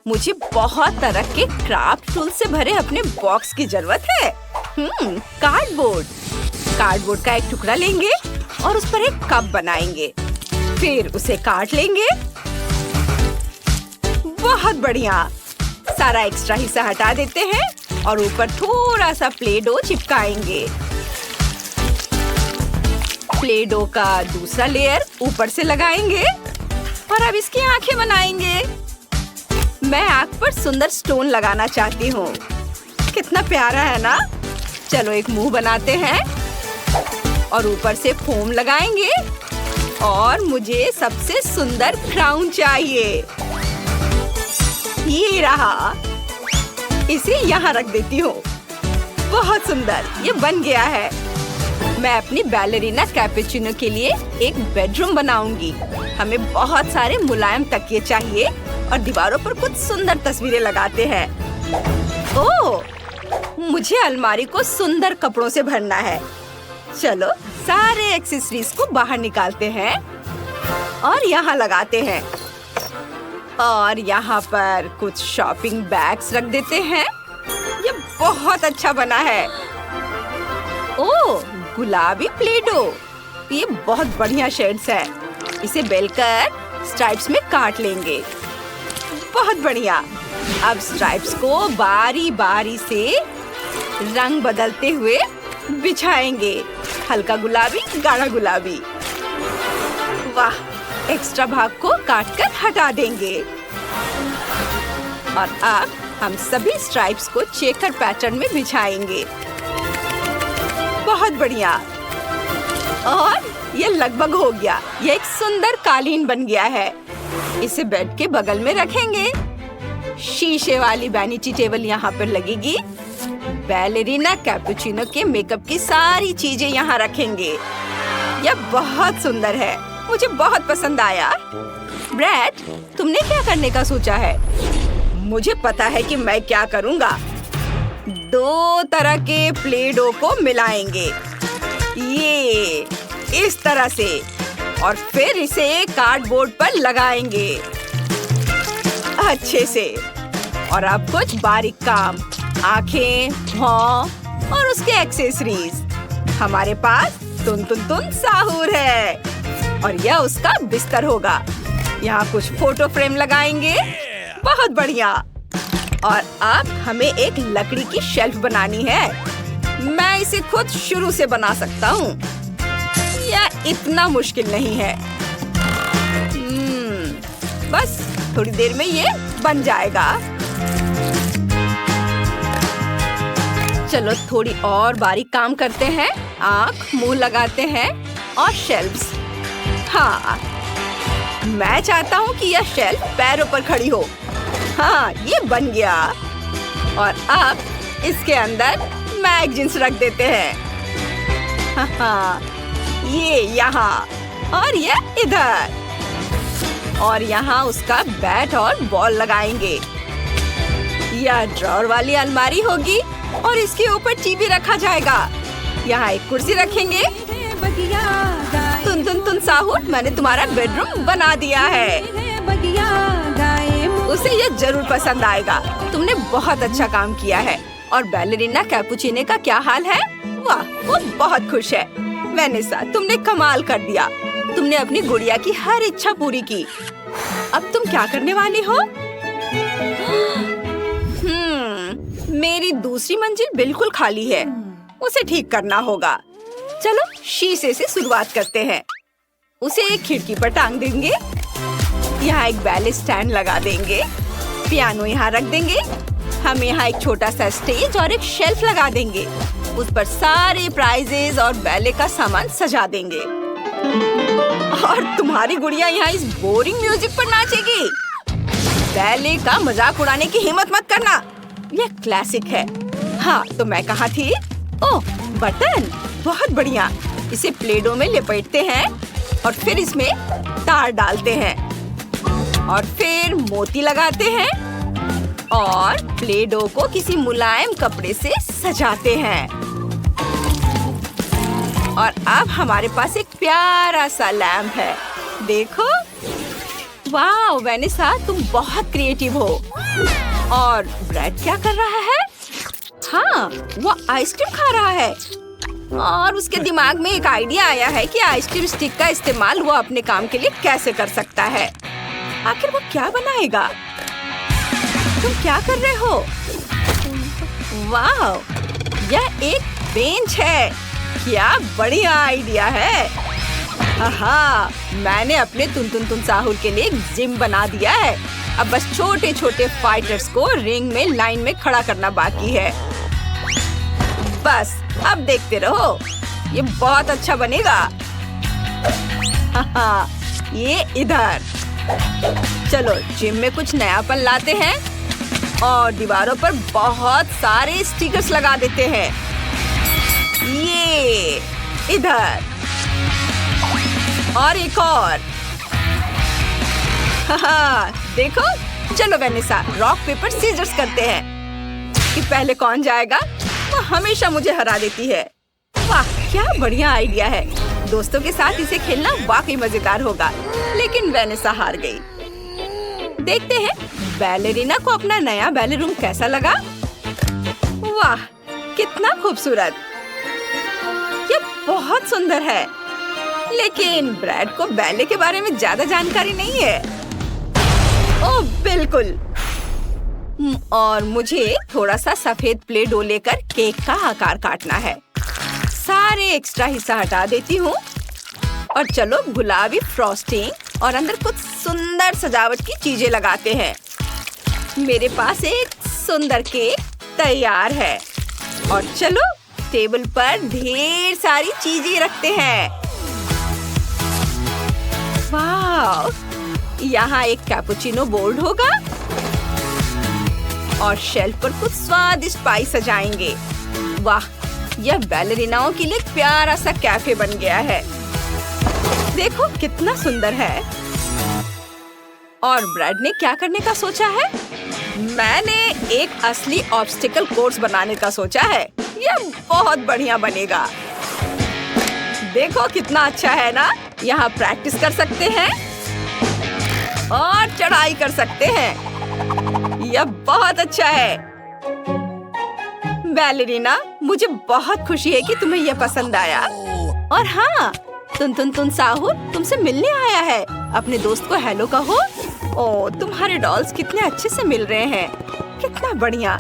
मुझे बहुत तरह के क्राफ्ट टूल से भरे अपने बॉक्स की जरूरत है। कार्डबोर्ड। कार्डबोर्ड का एक टुकड़ा लेंगे और उस पर एक कप बनाएंगे। फिर उसे काट लेंगे। बहुत बढ़िया। सारा एक्स्ट्रा हिस्सा हटा देते हैं और ऊपर थोड़ा सा प्ले डो चिपकाएंगे। प्ले डो का दूसरा लेयर ऊपर से लगाएंगे और अब इसकी आंखें बनाएंगे। मैं आंख पर सुंदर स्टोन लगाना चाहती हूँ। कितना प्यारा है ना? चलो एक मुंह बनाते हैं और ऊपर से फोम लगाएंगे और मुझे सबसे सुंदर क्राउन चाहिए। ये रहा। इसे यहाँ रख देती हूँ। बहुत सुंदर, ये बन गया है। मैं अपनी बैलेरिना कैपुचिनो के लिए एक बेडरूम बनाऊंगी। हमें बहुत सारे मुलायम तकिए चाहिए और दीवारों पर कुछ सुंदर तस्वीरें लगाते हैं। ओह, मुझे अलमारी को सुंदर कपड़ों से भरना है। चलो सारे एक्सेसरीज को बाहर निकालते हैं और यहाँ लगाते हैं। और यहाँ पर कुछ शॉपिंग बैग्स रख देते हैं। ये बहुत अच्छा बना है। ओह, गुलाबी प्ले डो। ये बहुत बढ़िया शेड्स है। इसे बेलकर स्ट्राइप्स में काट लेंगे। बहुत बढ़िया। अब स्ट्राइप्स को बारी बारी से रंग बदलते हुए बिछाएंगे। हल्का गुलाबी, गाढ़ा गुलाबी। वाह, एक्स्ट्रा भाग को काटकर हटा देंगे। और अब हम सभी स्ट्राइप्स को चेकर पैटर्न में बिछाएंगे। बहुत बढ़िया। और ये लगभग हो गया। ये एक सुंदर कालीन बन गया है। इसे बेड के बगल में रखेंगे। शीशे वाली वैनिटी टेबल यहाँ पर लगेगी। बैलेरिना कैपुचिनो के मेकअप की सारी चीजें यहाँ रखेंगे। यह बहुत सुंदर है। मुझे बहुत पसंद आया। ब्रैड, तुमने क्या करने का सोचा है? मुझे पता है कि मैं क्या करूँगा। 2 तरह के प्ले डो को मिलाएंगे। ये इस तरह से और फिर इसे कार्डबोर्ड पर लगाएंगे अच्छे से। और अब कुछ बारीक काम, आंखें, भौं और उसके एक्सेसरीज। हमारे पास तुन तुन तुन साहूर है और यह उसका बिस्तर होगा। यहाँ कुछ फोटो फ्रेम लगाएंगे। बहुत बढ़िया। और अब हमें एक लकड़ी की शेल्फ बनानी है। मैं इसे खुद शुरू से बना सकता हूँ। यह इतना मुश्किल नहीं है। बस थोड़ी देर में ये बन जाएगा। चलो थोड़ी और बारीक काम करते हैं। आँख, मुंह लगाते हैं और शेल्फ्स। हाँ, मैं चाहता हूँ कि यह शेल्फ पैरों पर खड़ी हो। हाँ, ये बन गया। और अब इसके अंदर मैगजीन्स रख देते हैं। हाँ, ये यहाँ और ये इधर। और यहाँ उसका बैट और बॉल लगाएंगे। यह ड्रॉअर वाली अलमारी होगी और इसके ऊपर टीवी रखा जाएगा। यहाँ एक कुर्सी रखेंगे। तुन तुन तुन साहूर, मैंने तुम्हारा बेडरूम बना दिया है। उसे ये जरूर पसंद आएगा। तुमने बहुत अच्छा काम किया है। और बैलेरिना कैपुचिनो का क्या हाल है? वाह, वो बहुत खुश है। वेनेसा, तुमने कमाल कर दिया। तुमने अपनी गुड़िया की हर इच्छा पूरी की। अब तुम क्या करने वाली हो? मेरी दूसरी मंजिल बिल्कुल खाली है। उसे ठीक करना होगा। चलो शीशे से शुरुआत करते हैं। उसे एक खिड़की पर टांग देंगे। यहाँ एक बैले स्टैंड लगा देंगे। पियानो यहाँ रख देंगे। हम यहाँ एक छोटा सा स्टेज और एक शेल्फ लगा देंगे। उस पर सारे प्राइजेस और बैले का सामान सजा देंगे। और तुम्हारी गुड़िया यहाँ इस बोरिंग म्यूजिक पर नाचेगी। बैले का मजाक उड़ाने की हिम्मत मत करना, यह क्लासिक है। हाँ, तो मैं कहाँ थी? ओह, बटन, बहुत बढ़िया। इसे प्लेडो में लपेटते हैं और फिर इसमें तार डालते हैं और फिर मोती लगाते हैं और प्लेडो को किसी मुलायम कपड़े से सजाते हैं। और अब हमारे पास एक प्यारा सा लैंप है। देखो, वाह वेनिसा, तुम बहुत क्रिएटिव हो। और ब्रेड क्या कर रहा है? हाँ, वो आइसक्रीम खा रहा है और उसके दिमाग में एक आइडिया आया है कि आइसक्रीम स्टिक का इस्तेमाल वो अपने काम के लिए कैसे कर सकता है। आखिर वो क्या बनाएगा? तुम क्या कर रहे हो? वाह, यह एक बेंच है। क्या बढ़िया आइडिया है। हाँ, मैंने अपने तुन साहुर के लिए एक जिम बना दिया है। अब बस छोटे छोटे फाइटर्स को रिंग में लाइन में खड़ा करना बाकी है। बस अब देखते रहो, ये बहुत अच्छा बनेगा। हाँ, ये इधर। चलो जिम में कुछ नयापन लाते हैं और दीवारों पर बहुत सारे स्टिकर्स लगा देते हैं। ये इधर और एक और। हाँ, देखो, चलो वेनिसा, रॉक पेपर सीजर्स करते हैं कि पहले कौन जाएगा। वो हमेशा मुझे हरा देती है। वाह, क्या बढ़िया आइडिया है। दोस्तों के साथ इसे खेलना वाकई मजेदार होगा। लेकिन वेनिसा हार गई। देखते हैं बैलेरिना को अपना नया बैले रूम कैसा लगा। वाह, कितना खूबसूरत। ये बहुत सुंदर है। लेकिन ब्रैड को बैले के बारे में ज्यादा जानकारी नहीं है। ओह बिल्कुल। और मुझे थोड़ा सा सफेद प्ले डो लेकर केक का आकार काटना है। सारे एक्स्ट्रा हिस्सा हटा देती हूँ और चलो गुलाबी फ्रॉस्टिंग और अंदर कुछ सुंदर सजावट की चीजें लगाते हैं। मेरे पास एक सुंदर केक तैयार है और चलो टेबल पर ढेर सारी चीजें रखते हैं। वाह, यहाँ एक कैपुचिनो बोर्ड होगा और शेल्फ पर कुछ स्वादिष्ट पाई सजाएंगे। वाह, यह बैलरीनाओं के लिए प्यारा सा कैफे बन गया है। देखो कितना सुंदर है। और ब्रैड ने क्या करने का सोचा है? मैंने एक असली ऑब्स्टिकल कोर्स बनाने का सोचा है। यह बहुत बढ़िया बनेगा। देखो कितना अच्छा है ना। यहाँ प्रैक्टिस कर सकते हैं और चढ़ाई कर सकते हैं। यह बहुत अच्छा है। बैलेरिना, मुझे बहुत खुशी है कि तुम्हें यह पसंद आया। और हाँ, तुन साहुर तुमसे मिलने आया है। अपने दोस्त को हेलो कहो। ओह, तुम्हारे डॉल्स कितने अच्छे से मिल रहे हैं। कितना बढ़िया।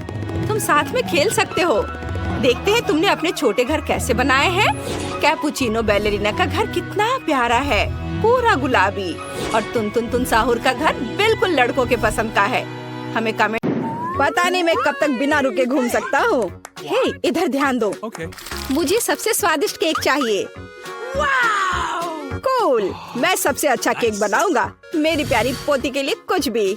तुम साथ में खेल सकते हो। देखते हैं तुमने अपने छोटे घर कैसे बनाए हैं। कैपुचिनो बैलेरिना का घर कितना प्यारा है, पूरा गुलाबी। और तुन साहुर का घर बिल्कुल लड़कों के पसंद का है। हमें कमेंट। पता नहीं मैं कब तक बिना रुके घूम सकता हूँ। हे, इधर ध्यान दो। मुझे सबसे स्वादिष्ट केक चाहिए। कूल, मैं सबसे अच्छा केक बनाऊंगा। मेरी प्यारी पोती के लिए कुछ भी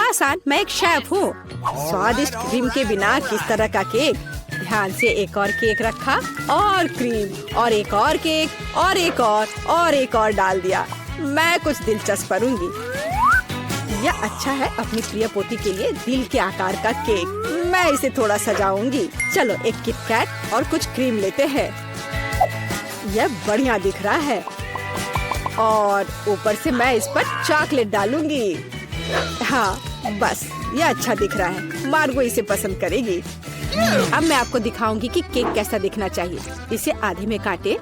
आसान। मैं एक शेफ हूँ। स्वादिष्ट क्रीम के बिना किस तरह का केक। ध्यान से एक और केक रखा और क्रीम और एक और केक और एक और डाल दिया। मैं कुछ दिलचस्प करूँगी। यह अच्छा है अपनी प्रिय पोती के लिए दिल के आकार का केक। मैं इसे थोड़ा सजाऊंगी। चलो एक किटकैट और कुछ क्रीम लेते हैं। यह बढ़िया दिख रहा है और ऊपर से मैं इस पर चॉकलेट डालूंगी। हाँ, बस यह अच्छा दिख रहा है। मार्गो इसे पसंद करेगी। अब मैं आपको दिखाऊंगी कि केक कैसा दिखना चाहिए। इसे आधे में काटे,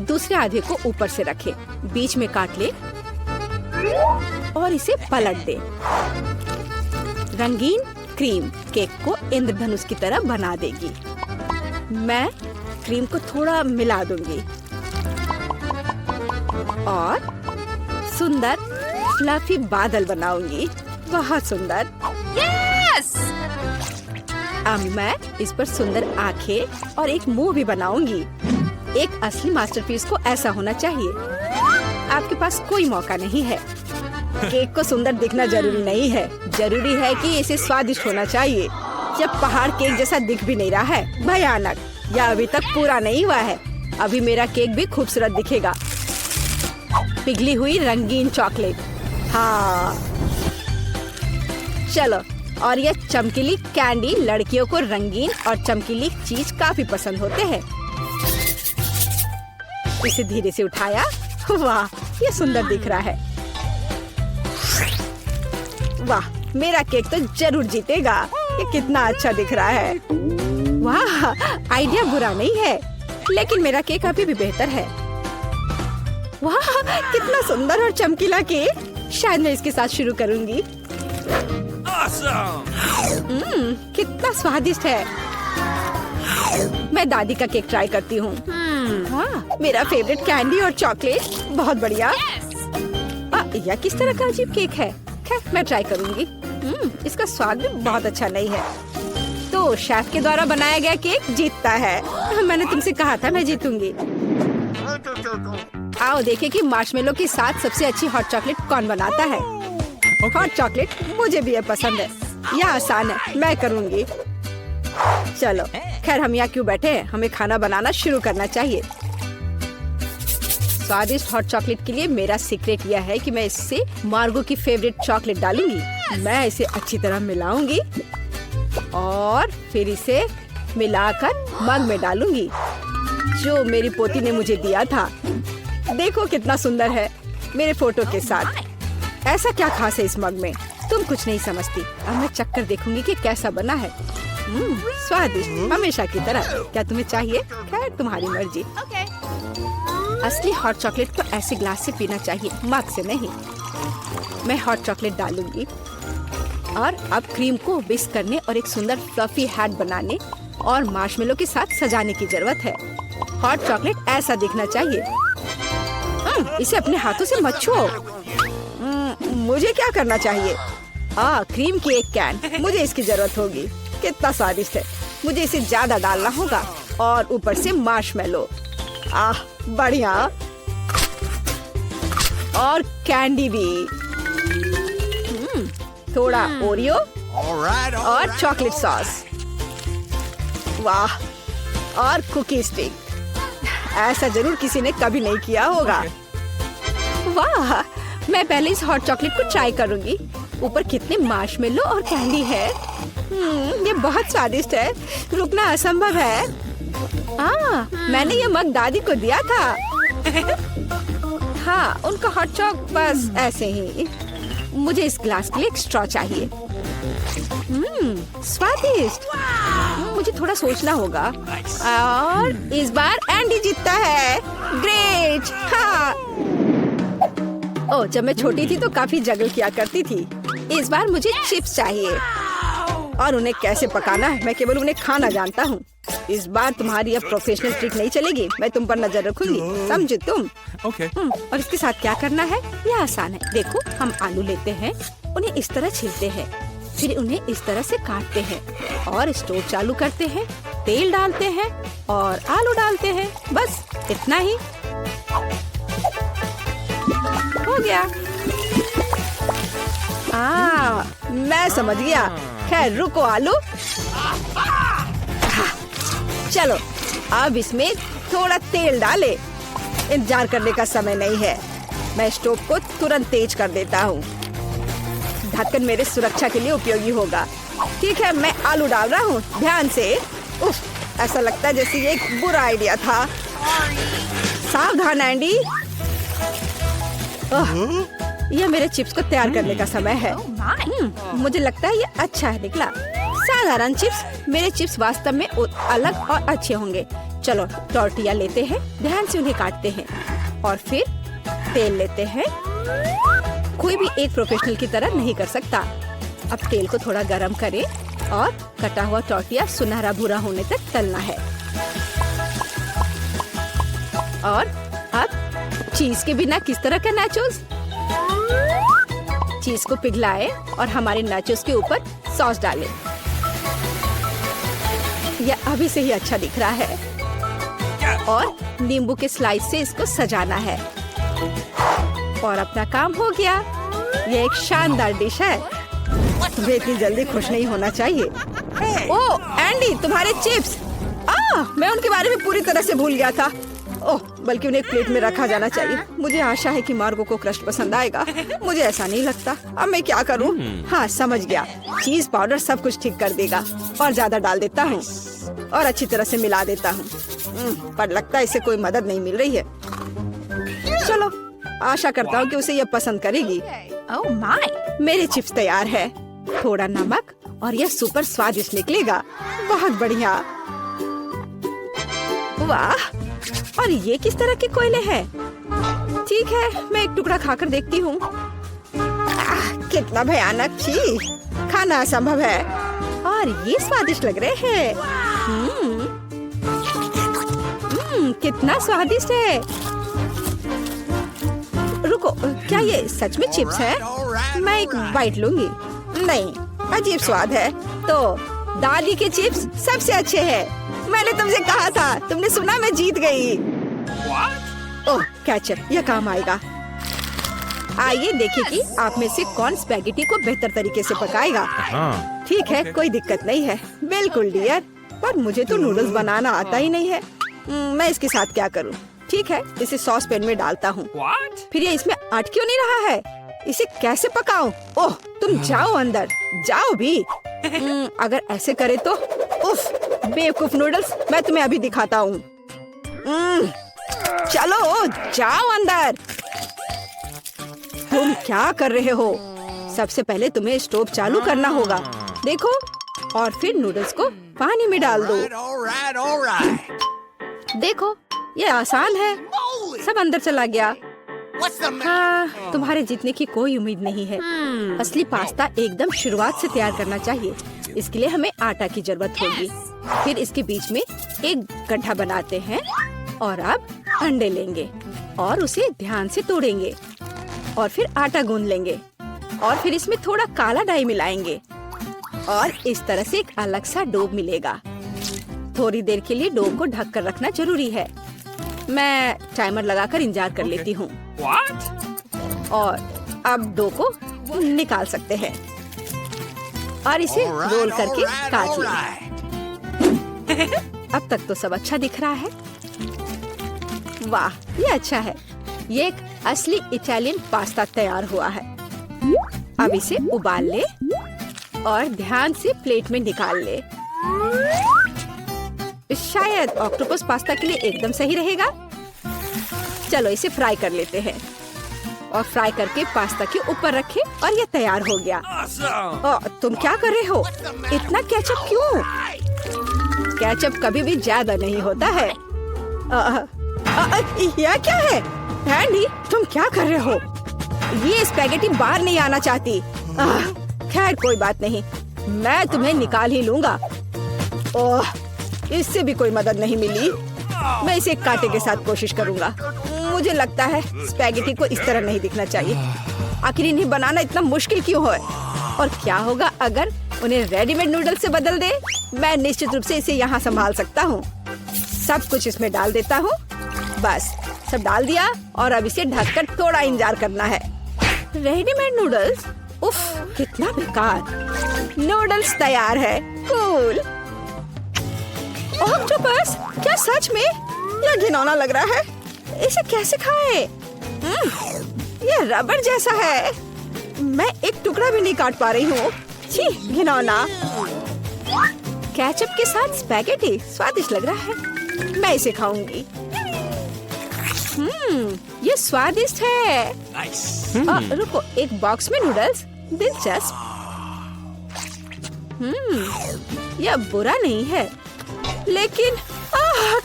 दूसरे आधे को ऊपर से रखे, बीच में काट ले और इसे पलट दे। रंगीन क्रीम केक को इंद्रधनुष की तरह बना देगी। मैं क्रीम को थोड़ा मिला दूंगी और सुंदर फ्लफी बादल बनाऊंगी। बहुत सुंदर। यस! अब मैं इस पर सुंदर आंखें और एक मुंह भी बनाऊंगी। एक असली मास्टरपीस को ऐसा होना चाहिए। आपके पास कोई मौका नहीं है। केक को सुंदर दिखना जरूरी नहीं है, जरूरी है कि इसे स्वादिष्ट होना चाहिए। जब पहाड़ केक जैसा दिख भी नहीं रहा है, भयानक, यह अभी तक पूरा नहीं हुआ है। अभी मेरा केक भी खूबसूरत दिखेगा। पिघली हुई रंगीन चॉकलेट, हाँ। चलो, और यह चमकीली कैंडी, लड़कियों को रंगीन और चमकीली चीज काफी पसंद होते हैं। इसे धीरे से उठाया, वाह, ये सुंदर दिख रहा है। वाह, मेरा केक तो जरूर जीतेगा। ये कितना अच्छा दिख रहा है। वाह, आइडिया बुरा नहीं है, लेकिन मेरा केक अभी भी बेहतर है। वाह, कितना सुंदर और चमकीला केक। शायद मैं इसके साथ शुरू करूंगी। Awesome! कितना स्वादिष्ट है। मैं दादी का केक ट्राई करती हूँ। वाह, मेरा फेवरेट कैंडी और चॉकलेट, बहुत बढ़िया। यह किस तरह का अजीब केक है? खैर, मैं ट्राई करूंगी। इसका स्वाद भी बहुत अच्छा नहीं है। तो शेफ के द्वारा बनाया गया केक जीतता है। मैंने तुमसे कहा था मैं जीतूंगी। आओ देखें कि मार्शमेलो के साथ सबसे अच्छी हॉट चॉकलेट कौन बनाता है। हॉट चॉकलेट मुझे भी ये पसंद है। यह आसान है, मैं करूंगी। चलो, खैर हम यहाँ क्यों बैठे हैं, हमें खाना बनाना शुरू करना चाहिए। स्वादिष्ट हॉट चॉकलेट के लिए मेरा सीक्रेट यह है कि मैं इससे मार्गो की फेवरेट चॉकलेट डालूंगी। मैं इसे अच्छी तरह मिलाऊंगी और फिर इसे मिलाकर मग में डालूंगी, जो मेरी पोती ने मुझे दिया था। देखो कितना सुंदर है, मेरे फोटो के साथ। ऐसा क्या खास है इस मग में? तुम कुछ नहीं समझती। अब मैं चक्कर देखूंगी कि कैसा बना है। स्वादिष्ट, हमेशा की तरह। क्या तुम्हें चाहिए? खैर, तुम्हारी मर्जी। असली हॉट चॉकलेट को ऐसे ग्लास से पीना चाहिए, मग से नहीं। मैं हॉट चॉकलेट डालूंगी और अब क्रीम को विस्क करने और एक सुंदर फ्लफी हैट बनाने और मार्शमेलो के साथ सजाने की जरूरत है। हॉट चॉकलेट ऐसा दिखना चाहिए। इसे अपने हाथों से मत छुओ। मुझे क्या करना चाहिए? क्रीम की एक कैन, मुझे इसकी जरूरत होगी। कितना स्वादिष्ट है। मुझे इसे ज्यादा डालना होगा और ऊपर से मार्शमेलो। बढ़िया। और कैंडी भी। थोड़ा ओरियो और चॉकलेट सॉस। वाह, और कुकी स्टिक। ऐसा जरूर किसी ने कभी नहीं किया होगा। वाह, मैं पहले इस हॉट चॉकलेट को ट्राई करूंगी। ऊपर कितने मार्शमेलो और कैंडी है। ये बहुत स्वादिष्ट है, रुकना असंभव है। मैंने ये मग दादी को दिया था। हाँ, उनका हॉट चॉक बस ऐसे ही। मुझे इस ग्लास के लिए एक स्ट्रॉ चाहिए। स्वादिष्ट। मुझे थोड़ा सोचना होगा। और इस बार एंडी जीतता है। ग्रेट। हाँ। जब मैं छोटी थी तो काफी जगल किया करती थी। इस बार मुझे चिप्स चाहिए और उन्हें कैसे पकाना है मैं केवल उन्हें खाना जानता हूँ। इस बार तुम्हारी अब प्रोफेशनल ट्रिक नहीं चलेगी। मैं तुम पर नजर रखूंगी, समझे तुम? और इसके साथ क्या करना है? यह आसान है। देखो, हम आलू लेते हैं, उन्हें इस तरह छीलते हैं, फिर उन्हें इस तरह से काटते हैं और स्टोव चालू करते हैं, तेल डालते हैं और आलू डालते हैं। बस इतना ही हो गया। मैं समझ गया। खैर, रुको आलू। चलो, अब इसमें थोड़ा तेल डाले। इंतजार करने का समय नहीं है। मैं स्टोव को तुरंत तेज कर देता हूँ। ढक्कन मेरे सुरक्षा के लिए उपयोगी होगा। ठीक है, मैं आलू डाल रहा हूँ, ध्यान से। उफ, ऐसा लगता है जैसे ये एक बुरा आइडिया था। सावधान एंडी। यह मेरे चिप्स को तैयार करने का समय है। मुझे लगता है ये अच्छा है निकला। साधारण चिप्स, मेरे चिप्स वास्तव में अलग और अच्छे होंगे। चलो, टॉर्टिया लेते हैं, ध्यान से उन्हें काटते हैं और फिर तेल लेते हैं। कोई भी एक प्रोफेशनल की तरह नहीं कर सकता। अब तेल को थोड़ा गरम करें और कटा हुआ टॉर्टिया सुनहरा भूरा होने तक तलना है। और अब चीज के बिना किस तरह का नाचोस? चीज को पिघलाएं और हमारे नाचोस के ऊपर सॉस डालें। यह अभी से ही अच्छा दिख रहा है। और नींबू के स्लाइस से इसको सजाना है और अपना काम हो गया। ये एक शानदार डिश है। तुम्हें इतनी जल्दी खुश नहीं होना चाहिए। ओह एंडी, तुम्हारे चिप्स! मैं उनके बारे में पूरी तरह से भूल गया था। ओह, बल्कि उन्हें एक प्लेट में रखा जाना चाहिए। मुझे आशा है कि मार्गो को क्रस्ट पसंद आएगा। मुझे ऐसा नहीं लगता। अब मैं क्या करूं? हाँ, समझ गया। चीज पाउडर सब कुछ ठीक कर देगा। और ज्यादा डाल देता हूँ और अच्छी तरह से मिला देता हूँ। पर लगता है इसे कोई मदद नहीं मिल रही है। चलो, आशा करता हूँ कि उसे यह पसंद करेगी। Oh my! मेरे चिप्स तैयार है। थोड़ा नमक और यह सुपर स्वादिष्ट निकलेगा। बहुत बढ़िया। वाह! और ये किस तरह के कोयले हैं? ठीक है, मैं एक टुकड़ा खाकर देखती हूँ। कितना भयानक! छी, खाना असंभव है। और ये स्वादिष्ट लग रहे हैं। कितना स्वादिष्ट है। रुको, क्या ये सच में चिप्स है? मैं एक बाइट लूंगी। नहीं, अजीब स्वाद है। तो दादी के चिप्स सबसे अच्छे हैं। मैंने तुमसे कहा था। तुमने सुना? मैं जीत गई। ओह केचप, यह काम आएगा। आइए देखें कि आप में से कौन स्पैगेटी को बेहतर तरीके से पकाएगा। ठीक है, कोई दिक्कत नहीं है। बिल्कुल डियर, पर मुझे तो नूडल्स बनाना आता ही नहीं है। मैं इसके साथ क्या करूं? ठीक है, इसे सॉस पैन में डालता हूँ। फिर ये इसमें अट क्यों नहीं रहा है? इसे कैसे पकाऊं? ओह, तुम जाओ अंदर, जाओ भी। अगर ऐसे करे तो। उफ, बेवकूफ नूडल्स, मैं तुम्हें अभी दिखाता हूँ। चलो जाओ अंदर। तुम क्या कर रहे हो? सबसे पहले तुम्हें स्टोव चालू करना होगा। देखो, और फिर नूडल्स को पानी में डाल दो। देखो, ये आसान है। सब अंदर चला गया। हाँ, तुम्हारे जीतने की कोई उम्मीद नहीं है। असली पास्ता एकदम शुरुआत से तैयार करना चाहिए। इसके लिए हमें आटा की जरूरत होगी। फिर इसके बीच में एक गड्ढा बनाते हैं और अब अंडे लेंगे और उसे ध्यान से तोड़ेंगे और फिर आटा गूंद लेंगे और फिर इसमें थोड़ा काला डाई मिलाएंगे और इस तरह से एक अलग सा डो मिलेगा। थोड़ी देर के लिए डो को ढक कर रखना जरूरी है। मैं टाइमर लगाकर इंतजार कर लेती हूँ। और अब डो को निकाल सकते हैं और इसे रोल करके काट लें। अब तक तो सब अच्छा दिख रहा है। वाह, ये अच्छा है। ये एक असली इटालियन पास्ता तैयार हुआ है। अब इसे उबाल ले और ध्यान से प्लेट में निकाल ले। शायद ऑक्टोपस पास्ता के लिए एकदम सही रहेगा। चलो इसे फ्राई कर लेते हैं और फ्राई करके पास्ता के ऊपर रखें और ये तैयार हो गया। तुम क्या कर रहे हो? इतना केचप क्यों? केचप कभी भी ज्यादा नहीं होता है। यह क्या है? एंडी, तुम क्या कर रहे हो? ये स्पैगेटी बाहर नहीं आना चाहती। खैर कोई बात नहीं, मैं तुम्हें निकाल ही लूंगा। ओह, इससे भी कोई मदद नहीं मिली। मैं इसे एक कांटे के साथ कोशिश करूंगा। मुझे लगता है स्पैगेटी को इस तरह नहीं दिखना चाहिए। आखिर इन्हें बनाना इतना मुश्किल क्यों है? और क्या होगा अगर उन्हें रेडीमेड नूडल से बदल दे? मैं निश्चित रूप से इसे यहाँ संभाल सकता हूँ। सब कुछ इसमें डाल देता हूँ। बस सब डाल दिया और अब इसे ढककर थोड़ा इंतजार करना है। Readymade noodles? उफ, कितना बेकार। नूडल्स तैयार है। कूल। ऑक्टोपस, क्या सच में? यह घिनौना लग रहा है। इसे कैसे खाएं? यह रबड़ जैसा है। मैं एक टुकड़ा भी नहीं काट पा रही हूँ। छी, घिनौना। केचप के साथ स्पैगेटी स्वादिष्ट लग रहा है। मैं इसे खाऊंगी। ये स्वादिष्ट है। रुको, एक बॉक्स में नूडल्स? दिलचस्प। यह बुरा नहीं है, लेकिन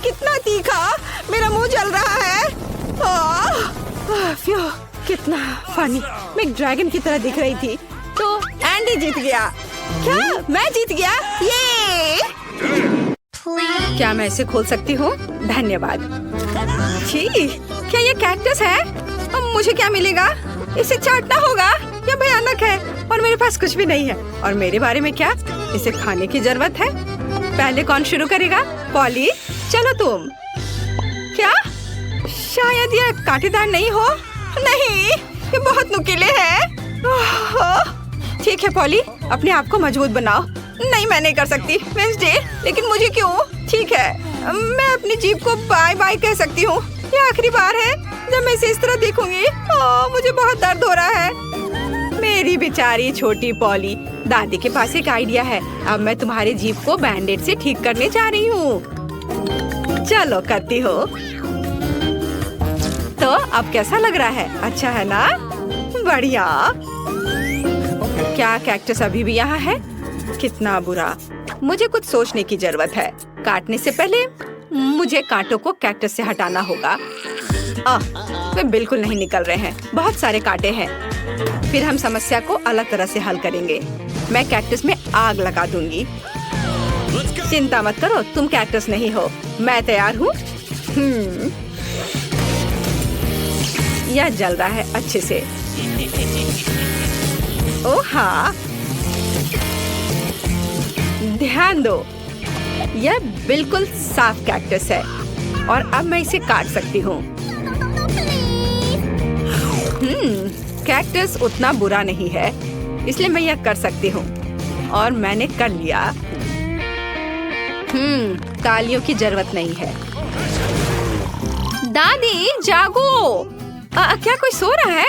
कितना तीखा। मेरा मुंह जल रहा है। कितना फनी। मैं एक ड्रैगन की तरह दिख रही थी। तो एंडी जीत गया। क्या मैं जीत गया? ये क्या मैं इसे खोल सकती हूँ? धन्यवाद। छी, क्या ये कैक्टस है? अब मुझे क्या मिलेगा? इसे चाटना होगा। यह भयानक है और मेरे पास कुछ भी नहीं है। और मेरे बारे में क्या? इसे खाने की जरूरत है। पहले कौन शुरू करेगा? पॉली, चलो तुम। क्या? शायद ये कांटेदार नहीं हो। नहीं, ये बहुत नुकीले हैं। ठीक है पॉली, अपने आप को मजबूत बनाओ। नहीं, मैं नहीं कर सकती वेडनेसडे, लेकिन मुझे क्यों? ठीक है, मैं अपनी जीभ को बाय बाय कह सकती हूँ। ये आखिरी बार है जब मैं इसे इस तरह देखूंगी। मुझे बहुत दर्द हो रहा है। मेरी बेचारी छोटी पॉली। दादी के पास एक आइडिया है। अब मैं तुम्हारी जीभ को बैंडेड से ठीक करने जा रही हूँ। चलो करती हो। तो अब कैसा लग रहा है? अच्छा है ना? बढ़िया। क्या कैक्टस अभी भी यहाँ है? कितना बुरा। मुझे कुछ सोचने की जरूरत है। काटने से पहले मुझे कांटों को कैक्टस से हटाना होगा। वे बिल्कुल नहीं निकल रहे हैं। बहुत सारे कांटे हैं। फिर हम समस्या को अलग तरह से हल करेंगे। मैं कैक्टस में आग लगा दूंगी। चिंता मत करो, तुम कैक्टस नहीं हो। मैं तैयार हूँ। यह जल रहा है अच्छे से। ओह हाँ, ध्यान दो, यह बिल्कुल साफ कैक्टस है और अब मैं इसे काट सकती हूँ। कैक्टस उतना बुरा नहीं है, इसलिए मैं यह कर सकती हूँ और मैंने कर लिया। तालियों की जरूरत नहीं है। दादी जागो। क्या कोई सो रहा है?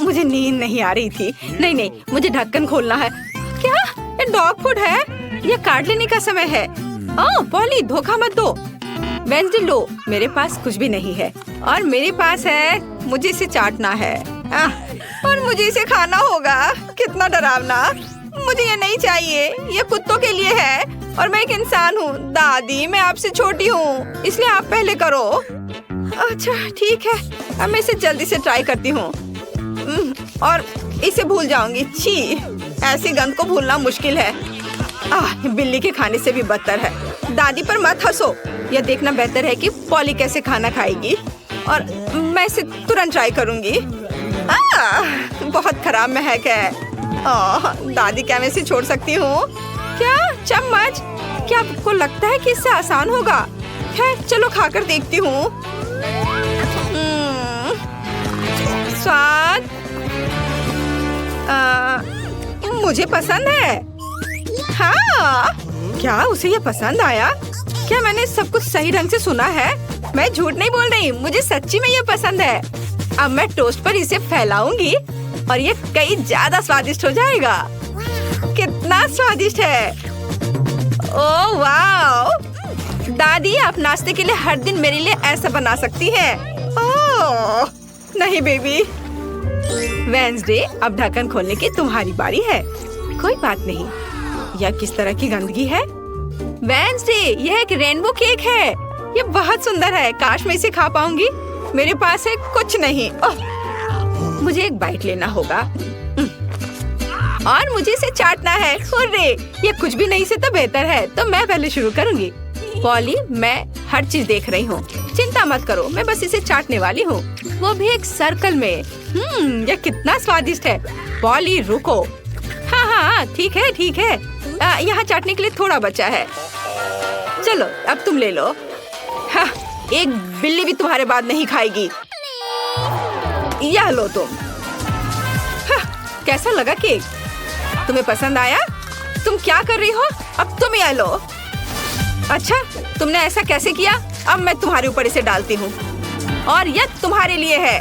मुझे नींद नहीं आ रही थी। नहीं, मुझे ढक्कन खोलना है। क्या? ये डॉग फूड है? ये काट लेने का समय है। पॉली, धोखा मत दो। वेडनेसडे लो, मेरे पास कुछ भी नहीं है और मेरे पास है। मुझे इसे चाटना है और मुझे इसे खाना होगा। कितना डरावना। मुझे ये नहीं चाहिए। ये कुत्तों के लिए है और मैं एक इंसान हूँ। दादी, मैं आपसे छोटी हूँ, इसलिए आप पहले करो। अच्छा ठीक है, अब मैं इसे जल्दी से ट्राई करती हूँ और इसे भूल जाऊंगी। छी, ऐसी गंध को भूलना मुश्किल है। बिल्ली के खाने से भी बदतर है। दादी पर मत हंसो। यह देखना बेहतर है कि पॉली कैसे खाना खाएगी और मैं इसे तुरंत ट्राई करूंगी। बहुत खराब महक है। दादी, क्या मैं इसे छोड़ सकती हूँ? क्या चम्मच? क्या आपको लगता है कि इससे आसान होगा? खैर चलो खाकर देखती हूँ। स्वाद मुझे पसंद है। हाँ, क्या उसे ये पसंद आया? क्या मैंने सब कुछ सही ढंग से सुना है? मैं झूठ नहीं बोल रही, मुझे सच्ची में ये पसंद है। अब मैं टोस्ट पर इसे फैलाऊंगी और ये कई ज्यादा स्वादिष्ट हो जाएगा। कितना स्वादिष्ट है। ओह वाह! दादी, आप नाश्ते के लिए हर दिन मेरे लिए ऐसा बना सकती हैं। ओह नहीं बेबी। वेडनेसडे, अब ढक्कन खोलने की तुम्हारी बारी है। कोई बात नहीं। यह किस तरह की गंदगी है? वेडनेसडे, यह एक रेनबो केक है। यह बहुत सुंदर है। काश मैं इसे खा पाऊंगी। मेरे पास है कुछ नहीं। मुझे एक बाइट लेना होगा और मुझे इसे चाटना है। हुर्रे! ये कुछ भी नहीं से तो बेहतर है। तो मैं पहले शुरू करूंगी। पॉली, मैं हर चीज देख रही हूँ। चिंता मत करो, मैं बस इसे चाटने वाली हूँ, वो भी एक सर्कल में। यह कितना स्वादिष्ट है। पॉली रुको। हाँ, ठीक है। यहाँ चाटने के लिए थोड़ा बचा है। चलो अब तुम ले लो। हाँ, एक बिल्ली भी तुम्हारे बाद नहीं खाएगी। यह लो तुम। हाँ, कैसा लगा केक? तुम्हें पसंद आया? तुम क्या कर रही हो? अब तुम यह लो। अच्छा, तुमने ऐसा कैसे किया? अब मैं तुम्हारे ऊपर इसे डालती हूँ और यह तुम्हारे लिए है।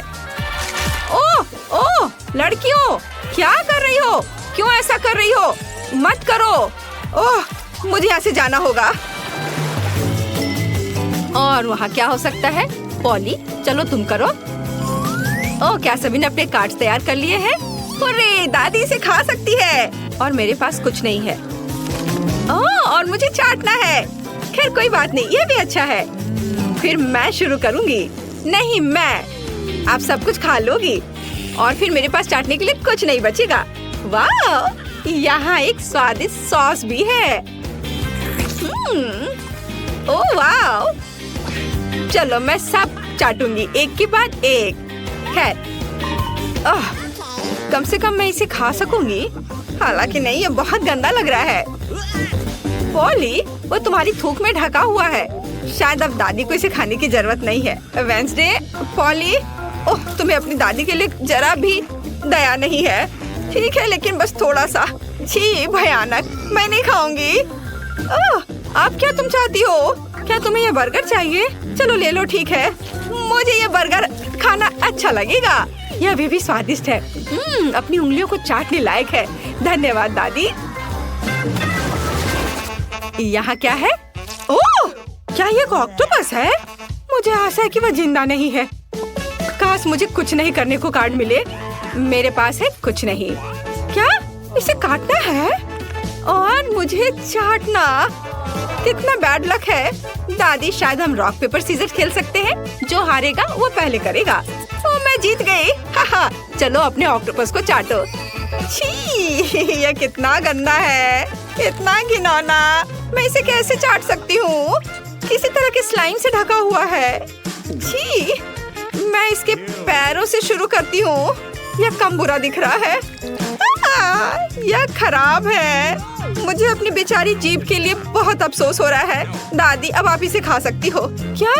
ओह लड़कियों, क्या कर रही हो? क्यों ऐसा कर रही हो? मत करो। मुझे यहाँ से जाना होगा। और वहाँ क्या हो सकता है? पॉली, चलो तुम करो। क्या सभी ने अपने कार्ड्स तैयार कर लिए हैं? अरे दादी इसे खा सकती है और मेरे पास कुछ नहीं है। और मुझे चाटना है। खैर कोई बात नहीं, ये भी अच्छा है। फिर मैं शुरू करूंगी। नहीं, मैं। आप सब कुछ खा लोगी और फिर मेरे पास चाटने के लिए कुछ नहीं बचेगा। वाह, यहाँ एक स्वादिष्ट सॉस भी है। ओह वाह! चलो मैं सब चाटूंगी एक के बाद एक। खैर, कम से कम मैं इसे खा सकूंगी। हालांकि नहीं, ये बहुत गंदा लग रहा है। पॉली, वो तुम्हारी थूक में ढका हुआ है। शायद अब दादी को इसे खाने की जरूरत नहीं है। वेंसडे, पॉली, ओह तुम्हें अपनी दादी के लिए जरा भी दया नहीं है। ठीक है, लेकिन बस थोड़ा सा। छी, भयानक, मैं नहीं खाऊंगी। ओह, आप क्या तुम चाहती हो? क्या तुम्हें ये बर्गर चाहिए? चलो ले लो, ठीक है। मुझे ये बर्गर खाना अच्छा लगेगा। यह अभी भी स्वादिष्ट है। अपनी उंगलियों को चाटने लायक है। धन्यवाद दादी। यहाँ क्या है? ओह, क्या ये ऑक्टोपस है? मुझे आशा है कि वह जिंदा नहीं है। काश मुझे कुछ नहीं करने को कार्ड मिले। मेरे पास है कुछ नहीं। क्या इसे काटना है और मुझे चाटना? कितना बैड लक है। दादी, शायद हम रॉक पेपर सीजर खेल सकते हैं। जो हारेगा वो पहले करेगा। ओ, मैं जीत गई। हाहा, चलो अपने ऑक्टोपस को चाटो। छी, यह कितना गंदा है, कितना घिनौना। मैं इसे कैसे चाट सकती हूँ? किसी तरह के स्लाइम से ढका हुआ है। छी, मैं इसके पैरों से शुरू करती हूँ। यह कम बुरा दिख रहा है। यह खराब है। मुझे अपनी बेचारी जीभ के लिए बहुत अफसोस हो रहा है। दादी, अब आप इसे खा सकती हो। क्या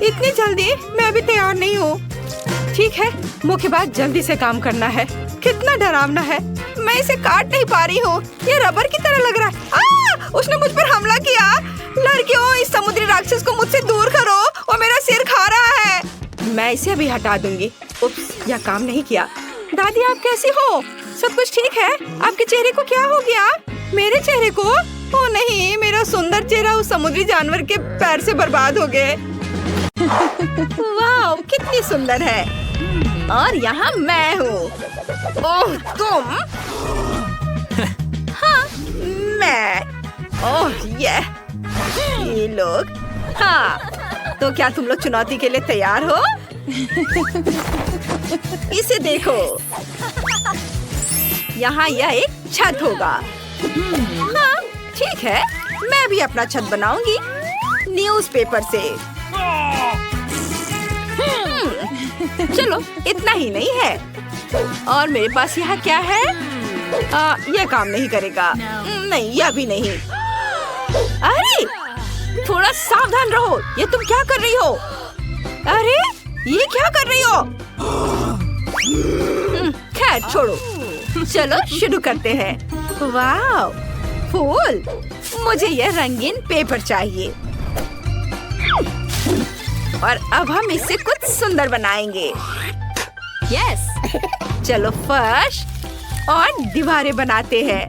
इतनी जल्दी? मैं अभी तैयार नहीं हूँ। ठीक है, मुख्य बात जल्दी से काम करना है। कितना डरावना है। मैं इसे काट नहीं पा रही हूँ। ये रबर की तरह लग रहा है। उसने मुझ पर हमला किया। लड़कियों, इस समुद्री राक्षस को मुझसे दूर करो, वो मेरा सिर खा रहा है। मैं इसे अभी हटा दूंगी। उप्स, यह काम नहीं किया। दादी, आप कैसी हो? सब कुछ ठीक है? आपके चेहरे को क्या हो गया? मेरे चेहरे को? ओ नहीं, मेरा सुंदर चेहरा उस समुद्री जानवर के पैर से बर्बाद हो गए। वाह, कितनी सुंदर है। और यहाँ मैं हूँ। ओह, तुम? हाँ, मैं। ओह, ये लोग। हाँ, तो क्या तुम लोग चुनौती के लिए तैयार हो? इसे देखो। यहाँ यह एक छत होगा। हाँ, ठीक है, मैं भी अपना छत बनाऊंगी न्यूज़पेपर से। चलो, इतना ही नहीं है। और मेरे पास यहाँ क्या है? यह काम नहीं करेगा। नहीं, यह भी नहीं। अरे, थोड़ा सावधान रहो। ये तुम क्या कर रही हो? अरे, ये क्या कर रही हो? खैर छोड़ो, चलो शुरू करते हैं। वाह, फूल। मुझे यह रंगीन पेपर चाहिए। और अब हम इससे कुछ सुंदर बनाएंगे। यस, चलो फर्श और दीवारें बनाते हैं।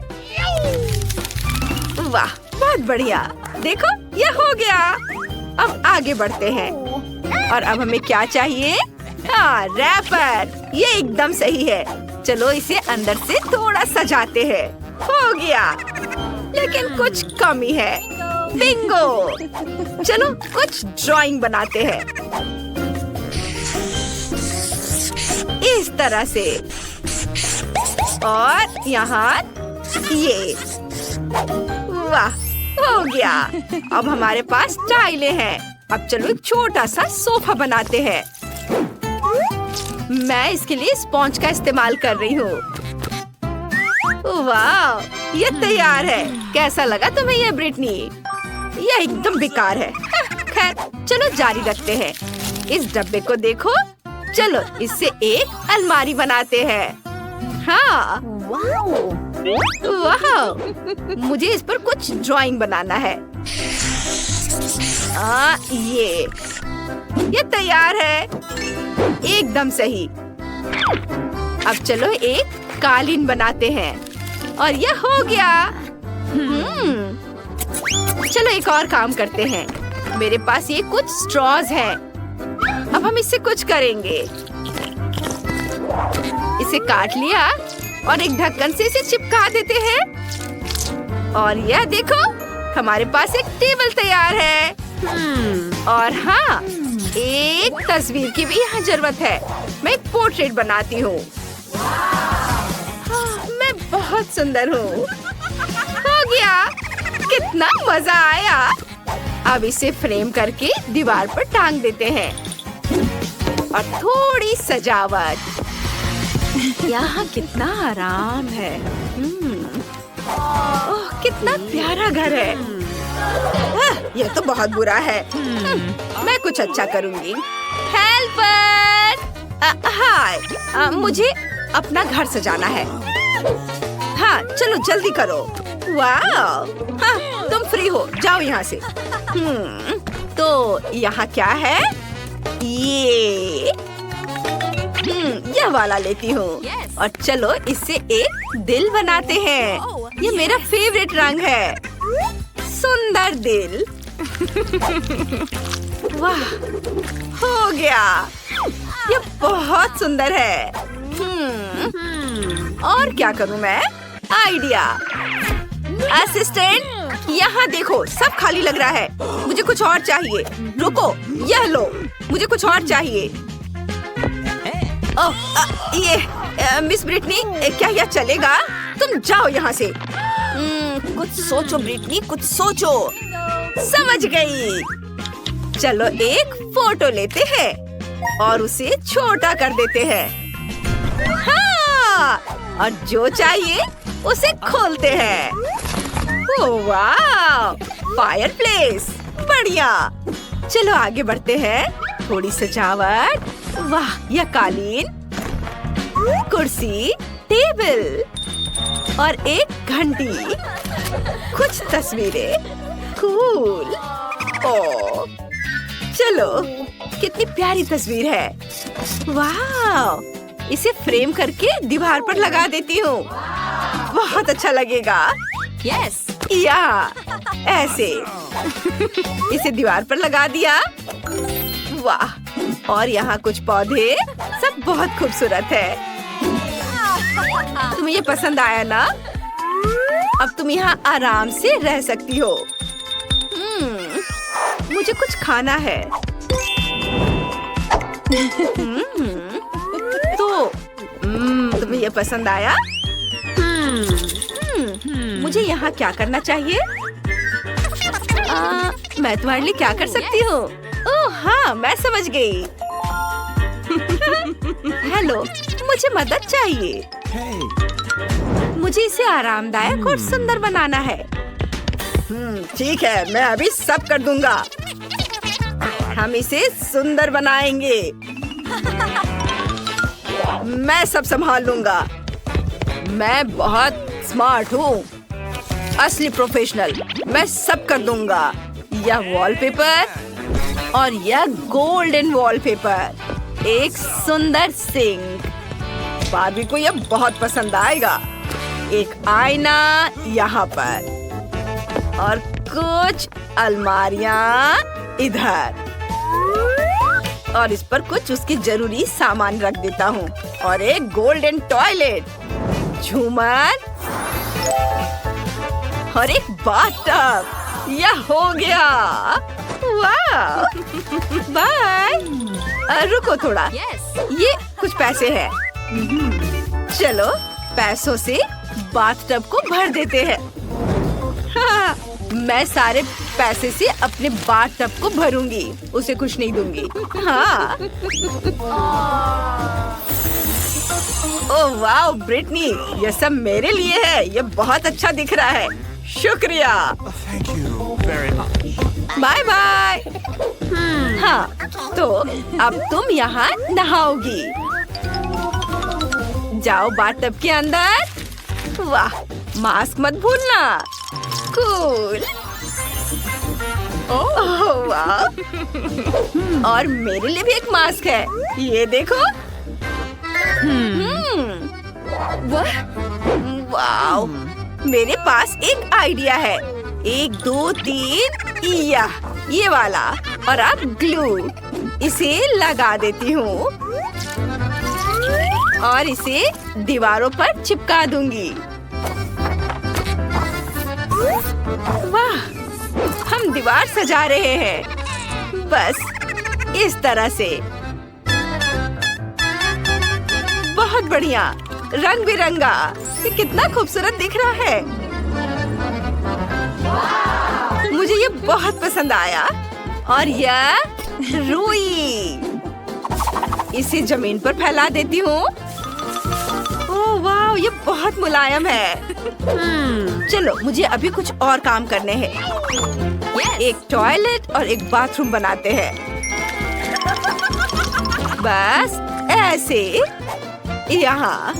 वाह, बहुत बढ़िया। देखो, यह हो गया। अब आगे बढ़ते हैं। और अब हमें क्या चाहिए? हाँ, रैपर। ये एकदम सही है। चलो इसे अंदर से थोड़ा सजाते हैं। हो गया, लेकिन कुछ कमी है। बिंगो। चलो कुछ ड्राइंग बनाते हैं। इस तरह से। और यहाँ ये। वाह, हो गया। अब हमारे पास टाइलें हैं। अब चलो एक छोटा सा सोफा बनाते हैं। मैं इसके लिए स्पॉन्ज का इस्तेमाल कर रही हूँ। वाह, ये तैयार है। कैसा लगा तुम्हें ये, ब्रिटनी? यह एकदम बेकार है। खैर, चलो जारी रखते हैं। इस डब्बे को देखो। चलो इससे एक अलमारी बनाते हैं। हाँ, वाह, मुझे इस पर कुछ ड्राइंग बनाना है। ये तैयार है। एकदम सही। अब चलो एक कालीन बनाते हैं। और यह हो गया। चलो एक और काम करते हैं। मेरे पास ये कुछ स्ट्रॉज है। अब हम इससे कुछ करेंगे। इसे काट लिया और एक ढक्कन से इसे चिपका देते हैं। और यह देखो, हमारे पास एक टेबल तैयार है। और हाँ, एक तस्वीर की भी यहाँ जरूरत है। मैं एक पोर्ट्रेट बनाती हूँ। हाँ, मैं बहुत सुंदर हूँ। हो गया, कितना मजा आया। अब इसे फ्रेम करके दीवार पर टांग देते हैं। और थोड़ी सजावट। यहाँ कितना आराम है। ओह, कितना प्यारा घर है। यह तो बहुत बुरा है। मैं कुछ अच्छा करूंगी। हेल्पर! हाय, मुझे अपना घर सजाना है। हाँ, चलो जल्दी करो। वाह! हाँ, तुम फ्री हो, जाओ यहाँ से। तो यहाँ क्या है? यह वाला लेती हूँ। और चलो इससे एक दिल बनाते हैं। ये मेरा फेवरेट रंग है। सुंदर दिल। वाह, हो गया। ये बहुत सुंदर है। और क्या करूँ मैं? आइडिया। असिस्टेंट, यहाँ देखो, सब खाली लग रहा है। मुझे कुछ और चाहिए। रुको, यह लो, मुझे कुछ और चाहिए। ये मिस ब्रिटनी, क्या यह चलेगा? तुम जाओ यहाँ से। कुछ सोचो ब्रिटनी, कुछ सोचो। समझ गई। चलो एक फोटो लेते हैं और उसे छोटा कर देते हैं। हाँ, और जो चाहिए उसे खोलते हैं। ओह वाह, फायरप्लेस, बढ़िया। चलो आगे बढ़ते हैं। थोड़ी सजावट। वाह, यह कालीन, कुर्सी, टेबल और एक घंटी। कुछ तस्वीरें। कूल। ओह, चलो, कितनी प्यारी तस्वीर है। वाह, इसे फ्रेम करके दीवार पर लगा देती हूँ। बहुत अच्छा लगेगा। यस, या ऐसे। इसे दीवार पर लगा दिया। वाह, और यहाँ कुछ पौधे। सब बहुत खूबसूरत है। तुम्हें ये पसंद आया ना? अब तुम यहाँ आराम से रह सकती हो। मुझे कुछ खाना है। तो तुम्हें ये पसंद आया? मुझे यहाँ क्या करना चाहिए? मैं तुम्हारे लिए क्या कर सकती हूँ? ओह हाँ, मैं समझ गई। हेलो, मुझे मदद चाहिए। मुझे इसे आरामदायक और सुंदर बनाना है। ठीक है, मैं अभी सब कर दूंगा। हम इसे सुंदर बनाएंगे। मैं सब संभाल लूंगा। मैं बहुत स्मार्ट हूँ, असली प्रोफेशनल। मैं सब कर दूंगा। यह वॉलपेपर और यह गोल्डन वॉलपेपर। एक सुंदर सिंक। बार्बी को यह बहुत पसंद आएगा। एक आईना यहाँ पर और कुछ अलमारियाँ इधर। और इस पर कुछ उसकी जरूरी सामान रख देता हूँ। और एक गोल्डन टॉयलेट, झूमर और एक बाथटब। यह हो गया। वाह, बाय। रुको थोड़ा। ये कुछ पैसे हैं। चलो पैसों से बाथटब को भर देते हैं। हाँ, मैं सारे पैसे से अपने बाथटब को भरूंगी। उसे कुछ नहीं दूंगी। हाँ। ओह वाह ब्रिटनी, ये सब मेरे लिए है। ये बहुत अच्छा दिख रहा है। शुक्रिया। Bye bye. हाँ, तो अब तुम यहाँ नहाओगी। जाओ बाथटब के अंदर। वाह, मास्क मत भूलना। कूल। ओह वाह, और मेरे लिए भी एक मास्क है। ये देखो। वाह, मेरे पास एक आइडिया है। 1 2 3, ये वाला। और अब ग्लू। इसे लगा देती हूँ और इसे दीवारों पर चिपका दूंगी। वाह, हम दीवार सजा रहे हैं। बस इस तरह से। बहुत बढ़िया, रंग बिरंगा। ये कितना खूबसूरत दिख रहा है। मुझे ये बहुत पसंद आया। और यह रुई। इसे जमीन पर फैला देती हूँ। ओह ओह वाह, ये बहुत मुलायम है। चलो मुझे अभी कुछ और काम करने हैं। एक टॉयलेट और एक बाथरूम बनाते हैं। बस ऐसे, यहाँ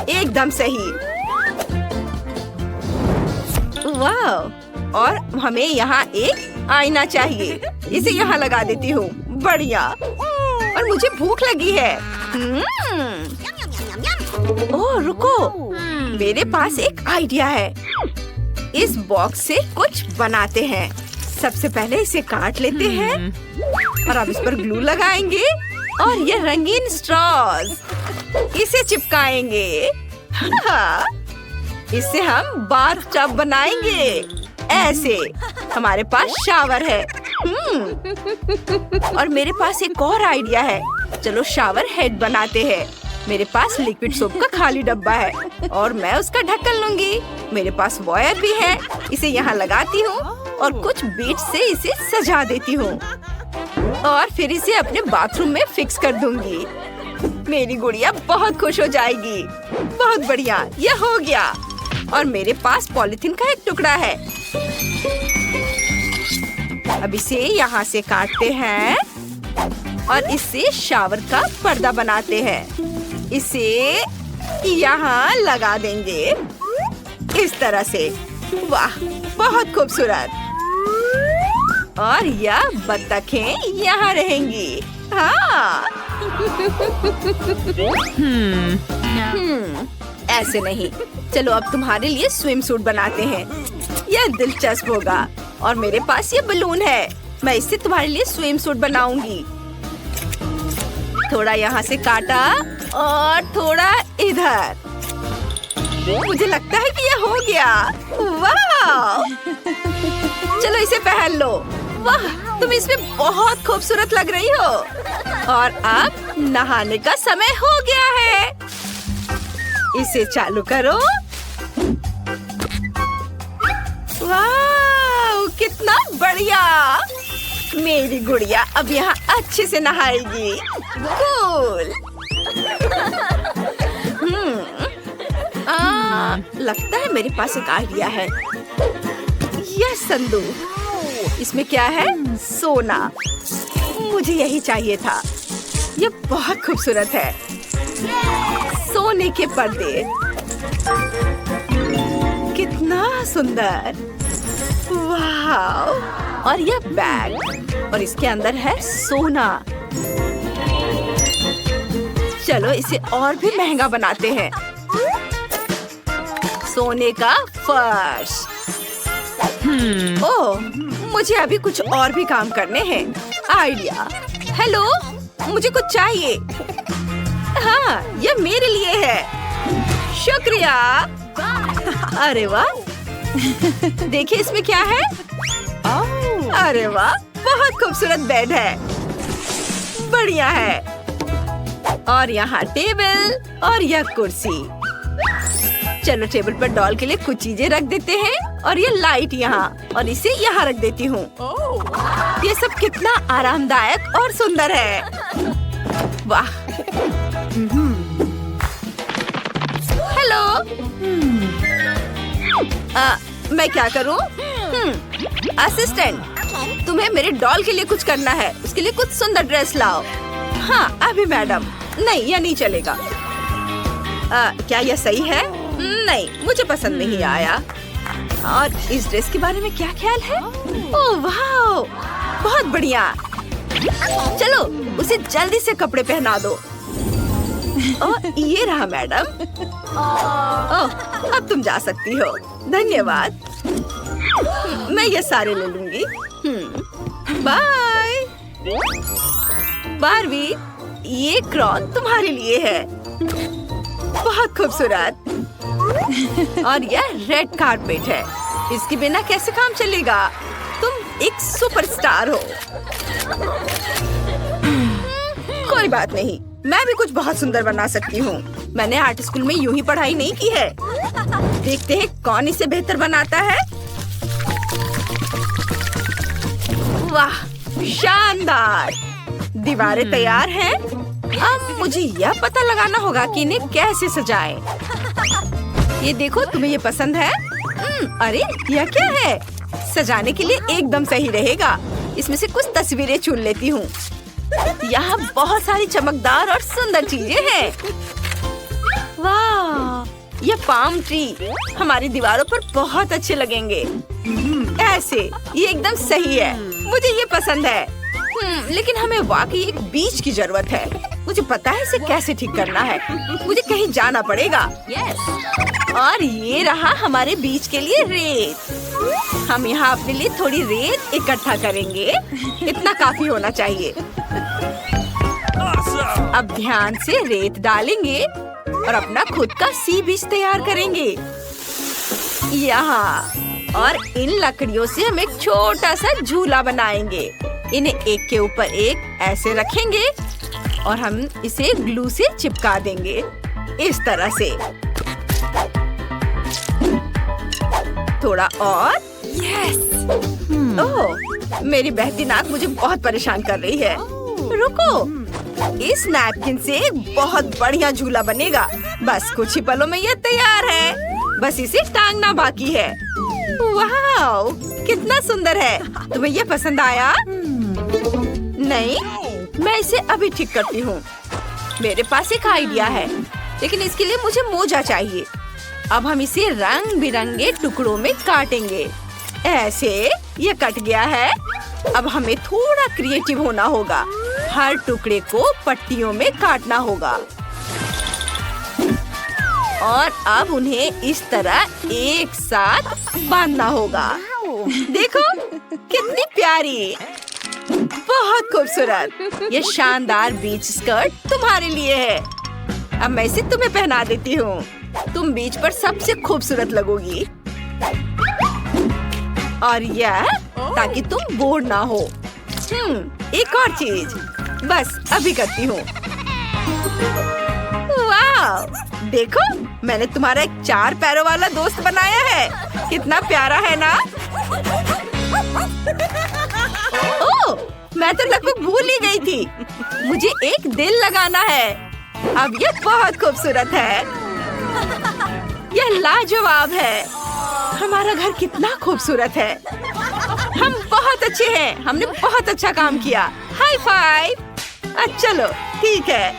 एकदम सही। वाह, और हमें यहाँ एक आईना चाहिए। इसे यहाँ लगा देती हूँ। बढ़िया। और मुझे भूख लगी है। ओह रुको, मेरे पास एक आइडिया है। इस बॉक्स से कुछ बनाते हैं। सबसे पहले इसे काट लेते हैं और अब इस पर ग्लू लगाएंगे और ये रंगीन स्ट्रॉज इसे चिपकाएंगे। इससे हम बाथ टब बनाएंगे। ऐसे हमारे पास शावर है। और मेरे पास एक और आइडिया है। चलो शावर हेड बनाते हैं। मेरे पास लिक्विड सोप का खाली डब्बा है और मैं उसका ढक्कन लूंगी। मेरे पास वायर भी है। इसे यहाँ लगाती हूँ और कुछ बीट से इसे सजा देती हूँ और फिर इसे अपने बाथरूम में फिक्स कर दूंगी। मेरी गुड़िया बहुत खुश हो जाएगी। बहुत बढ़िया, ये हो गया। और मेरे पास पॉलिथीन का एक टुकड़ा है। अब इसे यहाँ से काटते हैं और इससे शावर का पर्दा बनाते हैं। इसे यहाँ लगा देंगे इस तरह से। वाह, बहुत खूबसूरत। और यह बत्तखें यहाँ रहेंगी। हाँ। ऐसे नहीं। चलो अब तुम्हारे लिए स्विम सूट बनाते हैं। यह दिलचस्प होगा। और मेरे पास ये बलून है। मैं इससे तुम्हारे लिए स्विम सूट बनाऊंगी। थोड़ा यहाँ से काटा और थोड़ा इधर। मुझे लगता है कि यह हो गया। वाह! चलो इसे पहन लो। वाह, तुम इसमें बहुत खूबसूरत लग रही हो। और अब नहाने का समय हो गया है। इसे चालू करो। वाह, कितना बढ़िया। मेरी गुड़िया अब यहाँ अच्छे से नहाएगी। कूल। लगता है मेरे पास एक आइडिया है। यह संदूक, इसमें क्या है? सोना। मुझे यही चाहिए था। यह बहुत खूबसूरत है। सोने के पर्दे, कितना सुंदर। वाह! और यह बैग और इसके अंदर है सोना। चलो इसे और भी महंगा बनाते हैं। सोने का फर्श। ओह, मुझे अभी कुछ और भी काम करने हैं। आइडिया। हेलो, मुझे कुछ चाहिए। हाँ, ये मेरे लिए है। शुक्रिया। अरे वाह, देखिए इसमें क्या है। अरे वाह, बहुत खूबसूरत बेड है। बढ़िया है। और यहाँ टेबल और यह कुर्सी। चलो टेबल पर डॉल के लिए कुछ चीजें रख देते हैं और ये लाइट यहाँ और इसे यहाँ रख देती हूँ। ये सब कितना आरामदायक और सुंदर है। वाह। हेलो। मैं क्या करूँ? असिस्टेंट, तुम्हें मेरे डॉल के लिए कुछ करना है। उसके लिए कुछ सुंदर ड्रेस लाओ। हाँ अभी मैडम। नहीं, यह नहीं चलेगा। क्या यह सही है? नहीं, मुझे पसंद नहीं आया। और इस ड्रेस के बारे में क्या ख्याल है? ओह वाह, बहुत बढ़िया। चलो उसे जल्दी से कपड़े पहना दो। ओह, ये रहा मैडम। ओह, अब तुम जा सकती हो। धन्यवाद। मैं ये सारे ले लूंगी। बाय। बारबी, ये क्रॉन तुम्हारे लिए है। बहुत खूबसूरत। और यह रेड कारपेट है। इसके बिना कैसे काम चलेगा? तुम एक सुपरस्टार हो। कोई बात नहीं, मैं भी कुछ बहुत सुंदर बना सकती हूँ। मैंने आर्ट स्कूल में यूं ही पढ़ाई नहीं की है। देखते हैं कौन इसे बेहतर बनाता है। वाह, शानदार। दीवारें तैयार हैं। अब मुझे यह पता लगाना होगा कि इन्हें कैसे सजाएं। ये देखो, तुम्हें ये पसंद है? अरे यह क्या है? सजाने के लिए एकदम सही रहेगा। इसमें से कुछ तस्वीरें चुन लेती हूँ। यहाँ बहुत सारी चमकदार और सुंदर चीजें हैं। वाह, ये पाम ट्री हमारी दीवारों पर बहुत अच्छे लगेंगे। ऐसे ये एकदम सही है, मुझे ये पसंद है। लेकिन हमें वाकई एक बीच की जरूरत है। मुझे पता है इसे कैसे ठीक करना है। मुझे कहीं जाना पड़ेगा। और ये रहा हमारे बीच के लिए रेत। हम यहाँ अपने लिए थोड़ी रेत इकट्ठा करेंगे। इतना काफी होना चाहिए। Awesome! अब ध्यान से रेत डालेंगे और अपना खुद का सी बीच तैयार करेंगे यहाँ। और इन लकड़ियों से हम एक छोटा सा झूला बनाएंगे। इन्हें एक के ऊपर एक ऐसे रखेंगे और हम इसे ग्लू से चिपका देंगे इस तरह से। थोड़ा और। ओह, मेरी बहती नाक मुझे बहुत परेशान कर रही है। रुको, इस नैपकिन से एक बहुत बढ़िया झूला बनेगा। बस कुछ ही पलों में यह तैयार है। बस इसे टांगना बाकी है। वाह, कितना सुंदर है। तुम्हें यह पसंद आया? नहीं, मैं इसे अभी ठीक करती हूँ। मेरे पास एक आइडिया है, लेकिन इसके लिए मुझे मोजा चाहिए। अब हम इसे रंग बिरंगे टुकड़ों में काटेंगे। ऐसे ये कट गया है। अब हमें थोड़ा क्रिएटिव होना होगा। हर टुकड़े को पट्टियों में काटना होगा और अब उन्हें इस तरह एक साथ बांधना होगा। देखो कितनी प्यारी, बहुत खूबसूरत। ये शानदार बीच स्कर्ट तुम्हारे लिए है। अब मैं इसे तुम्हें पहना देती हूँ। तुम बीच पर सबसे खूबसूरत लगोगी। और यह ताकि तुम बोर ना हो। एक और चीज, बस अभी करती हूँ। वाह, देखो मैंने तुम्हारा एक 4 पैरों वाला दोस्त बनाया है। कितना प्यारा है ना? ओह, मैं तो लगभग भूल ही गई थी। मुझे एक दिल लगाना है। अब यह बहुत खूबसूरत है। यह लाजवाब है। हमारा घर कितना खूबसूरत है। हम बहुत अच्छे हैं। हमने बहुत अच्छा काम किया। High five. चलो ठीक है,